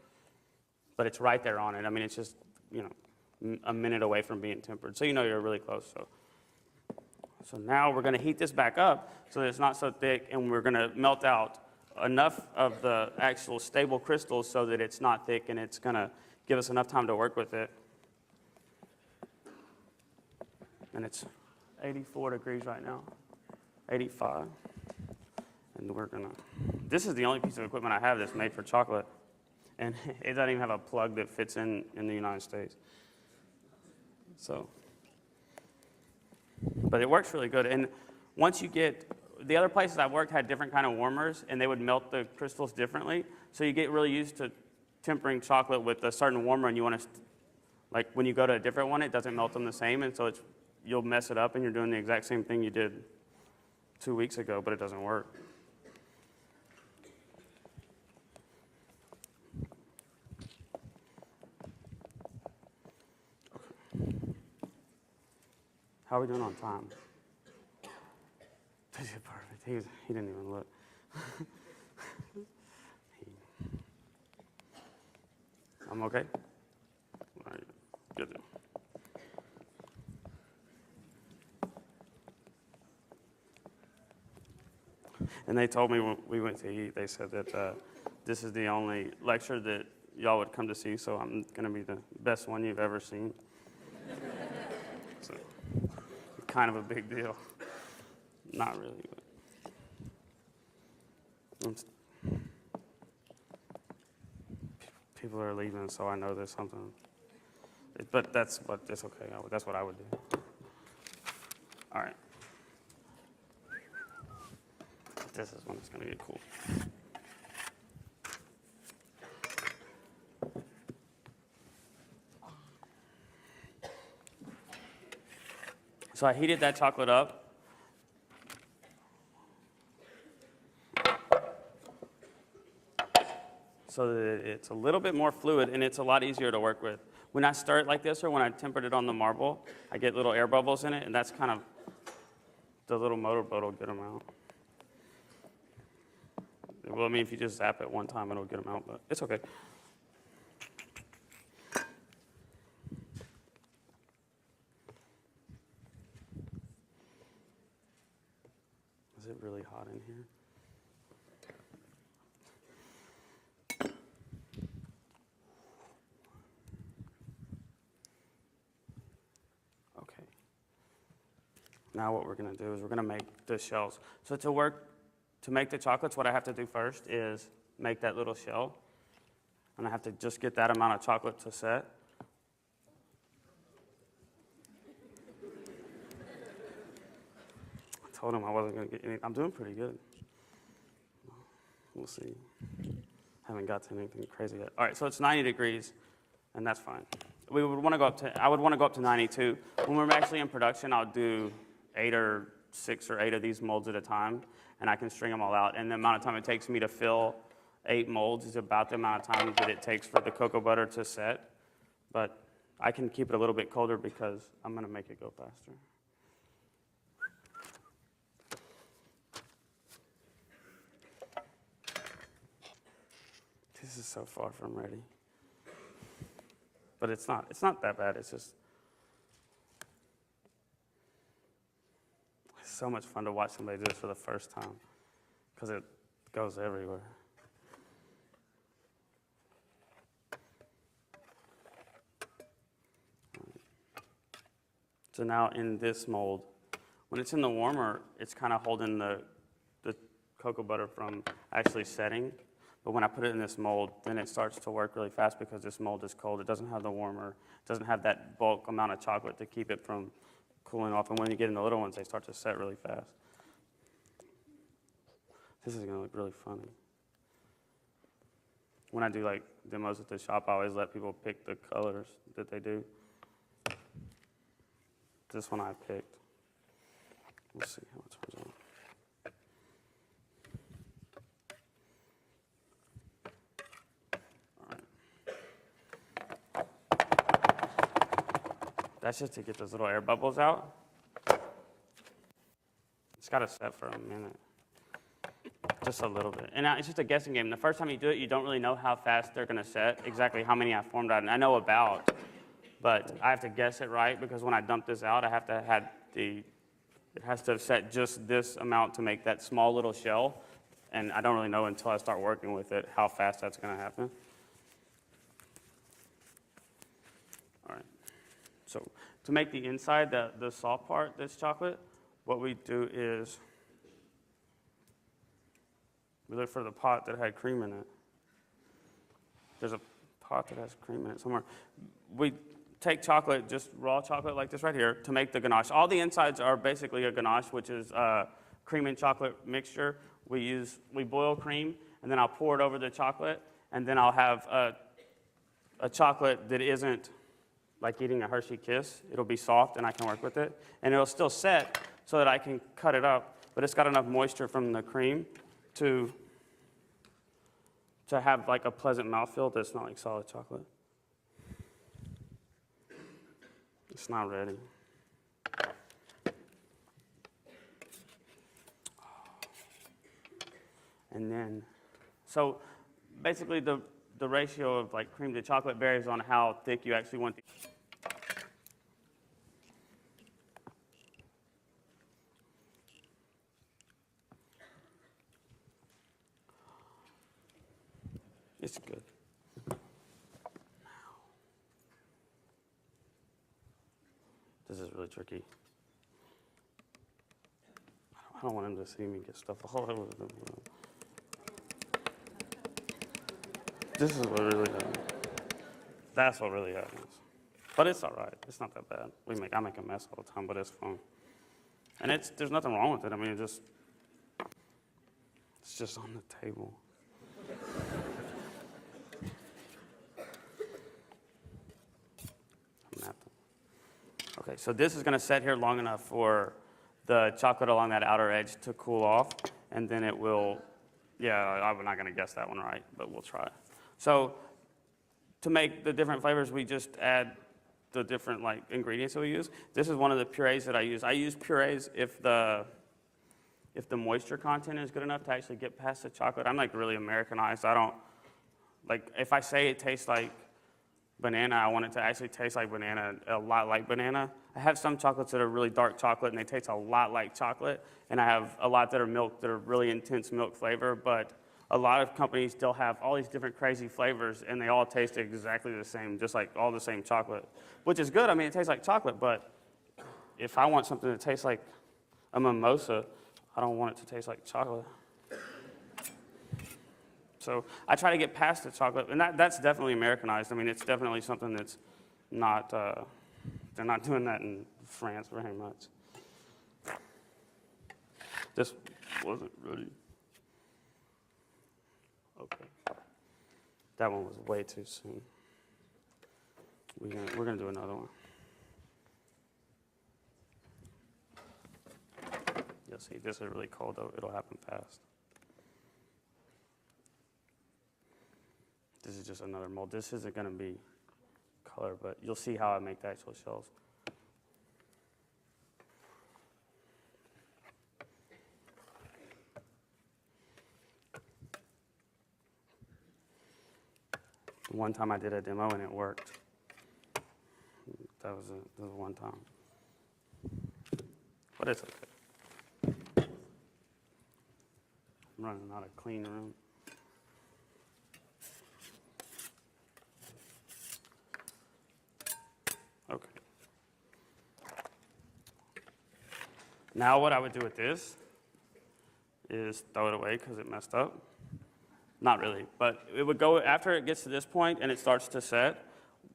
But it's right there on it. I mean, it's just, a minute away from being tempered. So you're really close. So now we're going to heat this back up so that it's not so thick, and we're going to melt out enough of the actual stable crystals so that it's not thick, and it's going to give us enough time to work with it. And it's 84 degrees right now, 85. And we're going to, this is the only piece of equipment I have that's made for chocolate. And it doesn't even have a plug that fits in the United States. So, but it works really good. And once you get, the other places I've worked had different kind of warmers, and they would melt the crystals differently. So you get really used to tempering chocolate with a certain warmer, and you want to, like when you go to a different one, it doesn't melt them the same, and so you'll mess it up, and you're doing the exact same thing you did 2 weeks ago, but it doesn't work. How are we doing on time? This is perfect. He didn't even look. I'm okay? All right. Good deal. And they told me when we went to eat, they said that this is the only lecture that y'all would come to see, so I'm going to be the best one you've ever seen. So, kind of a big deal. Not really, but people are leaving, so I know there's something. But it's okay. That's what I would do. All right. This is when it's going to get cool. So I heated that chocolate up. So that it's a little bit more fluid and it's a lot easier to work with. When I stir it like this or when I tempered it on the marble, I get little air bubbles in it, and that's kind of, the little motorboat will get them out. Well, I mean, if you just zap it one time, it'll get them out, but it's okay. Is it really hot in here? Okay. Now what we're going to do is we're going to make the shells. So to make the chocolates, what I have to do first is make that little shell. And I have to just get that amount of chocolate to set. I told him I wasn't going to get anything. I'm doing pretty good. We'll see. Haven't got to anything crazy yet. All right, so it's 90 degrees, and that's fine. I would want to go up to 92. When we're actually in production, I'll do 6 or 8 of these molds at a time, and I can string them all out. And the amount of time it takes me to fill 8 molds is about the amount of time that it takes for the cocoa butter to set. But I can keep it a little bit colder because I'm going to make it go faster. This is so far from ready. But it's not that bad. It's just so much fun to watch somebody do this for the first time because it goes everywhere. So now in this mold, when it's in the warmer, it's kind of holding the cocoa butter from actually setting. But when I put it in this mold, then it starts to work really fast because this mold is cold. It doesn't have the warmer. It doesn't have that bulk amount of chocolate to keep it from cooling off. And when you get in the little ones, they start to set really fast. This is going to look really funny. When I do like demos at the shop, I always let people pick the colors that they do. This one I picked. We'll see how it turns out. That's just to get those little air bubbles out. It's got to set for a minute. Just a little bit. And it's just a guessing game. The first time you do it, you don't really know how fast they're going to set, exactly how many I formed out. And I know about, but I have to guess it right because when I dump this out, I have to have it has to have set just this amount to make that small little shell. And I don't really know until I start working with it how fast that's going to happen. All right. So to make the inside, the soft part, this chocolate, what we do is we look for the pot that had cream in it. There's a pot that has cream in it somewhere. We take chocolate, just raw chocolate like this right here, to make the ganache. All the insides are basically a ganache, which is cream and chocolate mixture. We boil cream, and then I'll pour it over the chocolate, and then I'll have a chocolate that isn't like eating a Hershey Kiss. It'll be soft, and I can work with it. And it'll still set so that I can cut it up, but it's got enough moisture from the cream to have like a pleasant mouthfeel that's not like solid chocolate. It's not ready. And then, so basically the ratio of like cream to chocolate varies on how thick you actually want the. It's good. tricky. I don't want him to see me get stuff all over the room. This is what really happens. That's what really happens. But it's all right. It's not that bad. I make a mess all the time, but it's fun. And there's nothing wrong with it. I mean, it's just on the table. Okay, so this is going to set here long enough for the chocolate along that outer edge to cool off, and then it will, I'm not going to guess that one right, but we'll try. So to make the different flavors, we just add the different ingredients that we use. This is one of the purees that I use. I use purees if the moisture content is good enough to actually get past the chocolate. I'm really Americanized. I don't, if I say it tastes like banana, I want it to actually taste like banana, a lot like banana. I have some chocolates that are really dark chocolate and they taste a lot like chocolate, and I have a lot that are milk, that are really intense milk flavor, but a lot of companies still have all these different crazy flavors and they all taste exactly the same, just like all the same chocolate, which is good. I mean, it tastes like chocolate, but if I want something that tastes like a mimosa, I don't want it to taste like chocolate. So I try to get past the chocolate, and that's definitely Americanized. I mean, it's definitely something that's not, they're not doing that in France very much. This wasn't ready. Okay. That one was way too soon. We're gonna do another one. You'll see, this is really cold though. It'll happen fast. This is just another mold. This isn't going to be color, but you'll see how I make the actual shells. One time I did a demo and it worked. That was one time. But it's okay. I'm running out of clean room. Okay. Now what I would do with this is throw it away because it messed up. Not really, but it would go, after it gets to this point and it starts to set,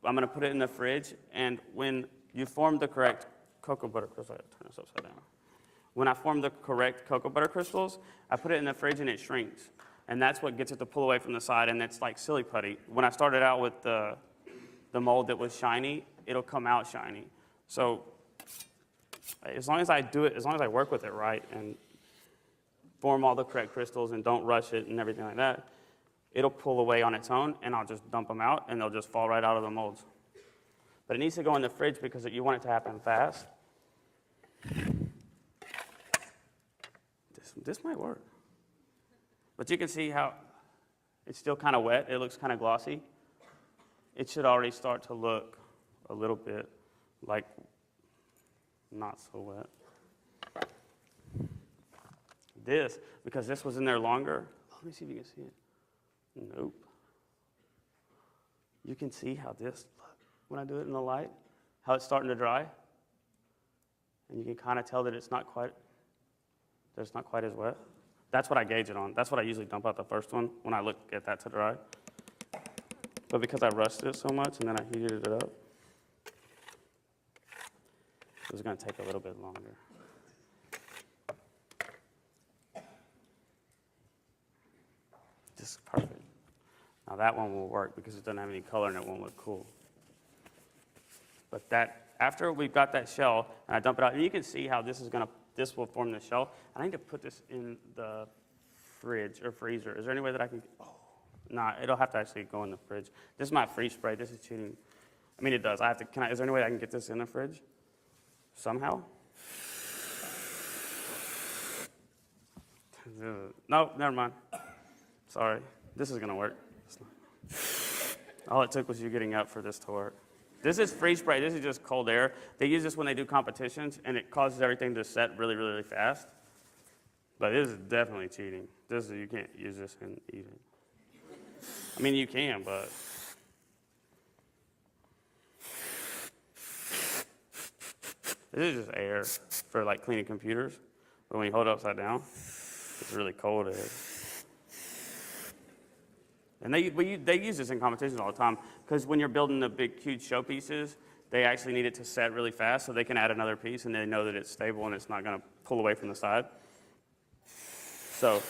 I'm going to put it in the fridge, and when you form the correct cocoa butter crystals, I turn this upside down. When I form the correct cocoa butter crystals, I put it in the fridge and it shrinks. And that's what gets it to pull away from the side, and it's like silly putty. When I started out with the mold that was shiny, it'll come out shiny. So as long as I do it, as long as I work with it right and form all the correct crystals and don't rush it and everything like that, it'll pull away on its own, and I'll just dump them out, and they'll just fall right out of the molds. But it needs to go in the fridge because you want it to happen fast. This might work. But you can see how it's still kind of wet. It looks kind of glossy. It should already start to look a little bit like not so wet. This, because this was in there longer. Let me see if you can see it. Nope. You can see how this, when I do it in the light, how it's starting to dry. And you can kind of tell that it's not quite as wet. That's what I gauge it on. That's what I usually dump out the first one when I look at that to dry. But because I rushed it so much and then I heated it up, it was going to take a little bit longer. This is perfect. Now that one will work because it doesn't have any color and it won't look cool. But that, after we've got that shell and I dump it out, and you can see how this will form the shell. I need to put this in the fridge or freezer. Is there any way that I can? Nah, it'll have to actually go in the fridge. This is my freeze spray. This is cheating. I mean, it does. Is there any way I can get this in the fridge? Somehow? No, never mind. Sorry. This is going to work. All it took was you getting up for this to work. This is freeze spray. This is just cold air. They use this when they do competitions, and it causes everything to set really, really fast. But this is definitely cheating. You can't use this and eat it. I mean, you can, but This is just air for like cleaning computers. But when you hold it upside down, it's really cold air. And they use this in competitions all the time because when you're building the big, huge showpieces, they actually need it to set really fast so they can add another piece and they know that it's stable and it's not going to pull away from the side. So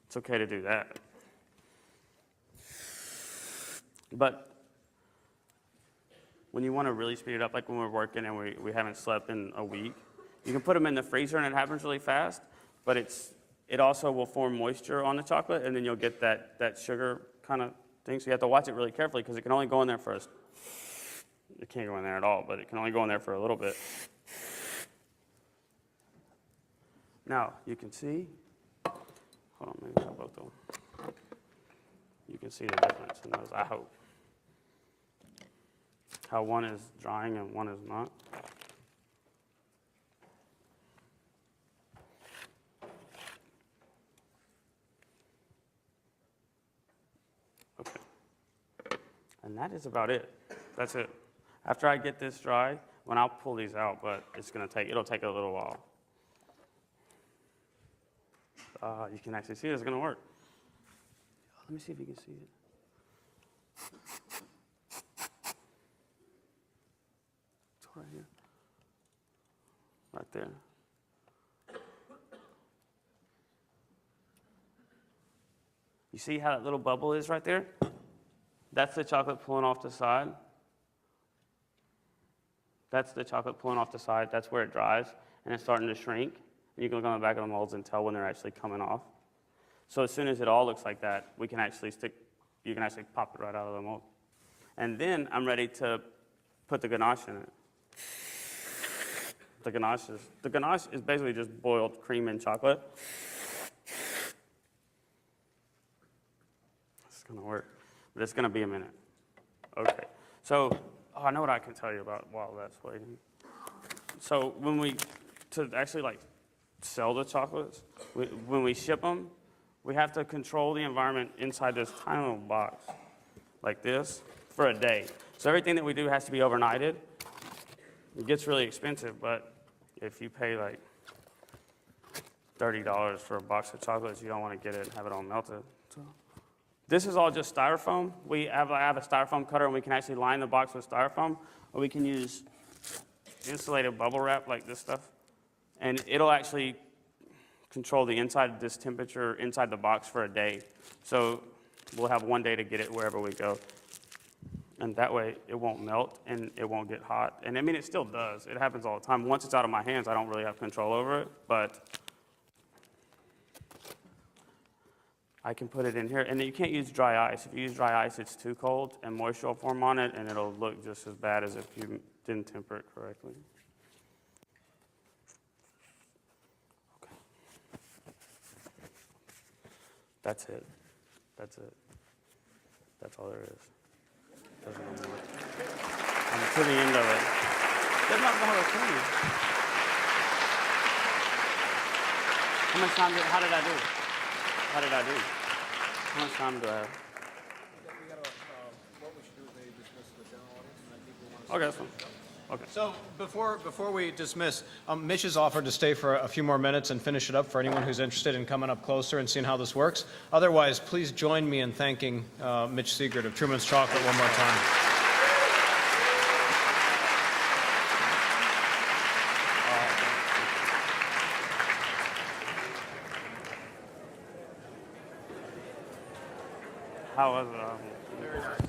it's okay to do that. But when you want to really speed it up, like when we're working and we haven't slept in a week, you can put them in the freezer and it happens really fast, but it also will form moisture on the chocolate, and then you'll get that sugar kind of thing. So you have to watch it really carefully because it can only go in there for it can't go in there at all, but it can only go in there for a little bit. Now, you can see, hold on, maybe I have both of them. You can see the difference in those, I hope. How one is drying and one is not. Okay. And that is about it. That's it. After I get this dry, when I'll pull these out, but it'll take a little while. You can actually see it's going to work. Let me see if you can see it. It's right here. Right there. You see how that little bubble is right there? That's the chocolate pulling off the side. That's the chocolate pulling off the side. That's where it dries, and it's starting to shrink. And you can look on the back of the molds and tell when they're actually coming off. So as soon as it all looks like that, you can actually pop it right out of the mold. And then I'm ready to put the ganache in it. The ganache is basically just boiled cream and chocolate. It's going to work, but it's going to be a minute. Okay, so I know what I can tell you about while that's waiting. So to actually sell the chocolates, when we ship them, we have to control the environment inside this tiny little box, like this, for a day. So everything that we do has to be overnighted. It gets really expensive, but if you pay like $30 for a box of chocolates, you don't want to get it and have it all melted. So this is all just styrofoam. I have a styrofoam cutter, and we can actually line the box with styrofoam, or we can use insulated bubble wrap like this stuff, and it'll actually control the inside, this temperature inside the box for a day. So we'll have one day to get it wherever we go. And that way it won't melt and it won't get hot. And I mean, it still does. It happens all the time. Once it's out of my hands, I don't really have control over it, but I can put it in here. And you can't use dry ice. If you use dry ice, it's too cold and moisture will form on it, and it'll look just as bad as if you didn't temper it correctly. That's it. That's it. That's all there is. There's no more. I'm to the end of it. There's not more to you. How much time how did I do? How much time do I have? What we should do is maybe dismiss the general audience, and then people want to... Okay, that's fine. Okay. So before we dismiss, Mitch has offered to stay for a few more minutes and finish it up for anyone who's interested in coming up closer and seeing how this works. Otherwise, please join me in thanking Mitch Siegert of Truman's Chocolate one more time. How was it? Very nice.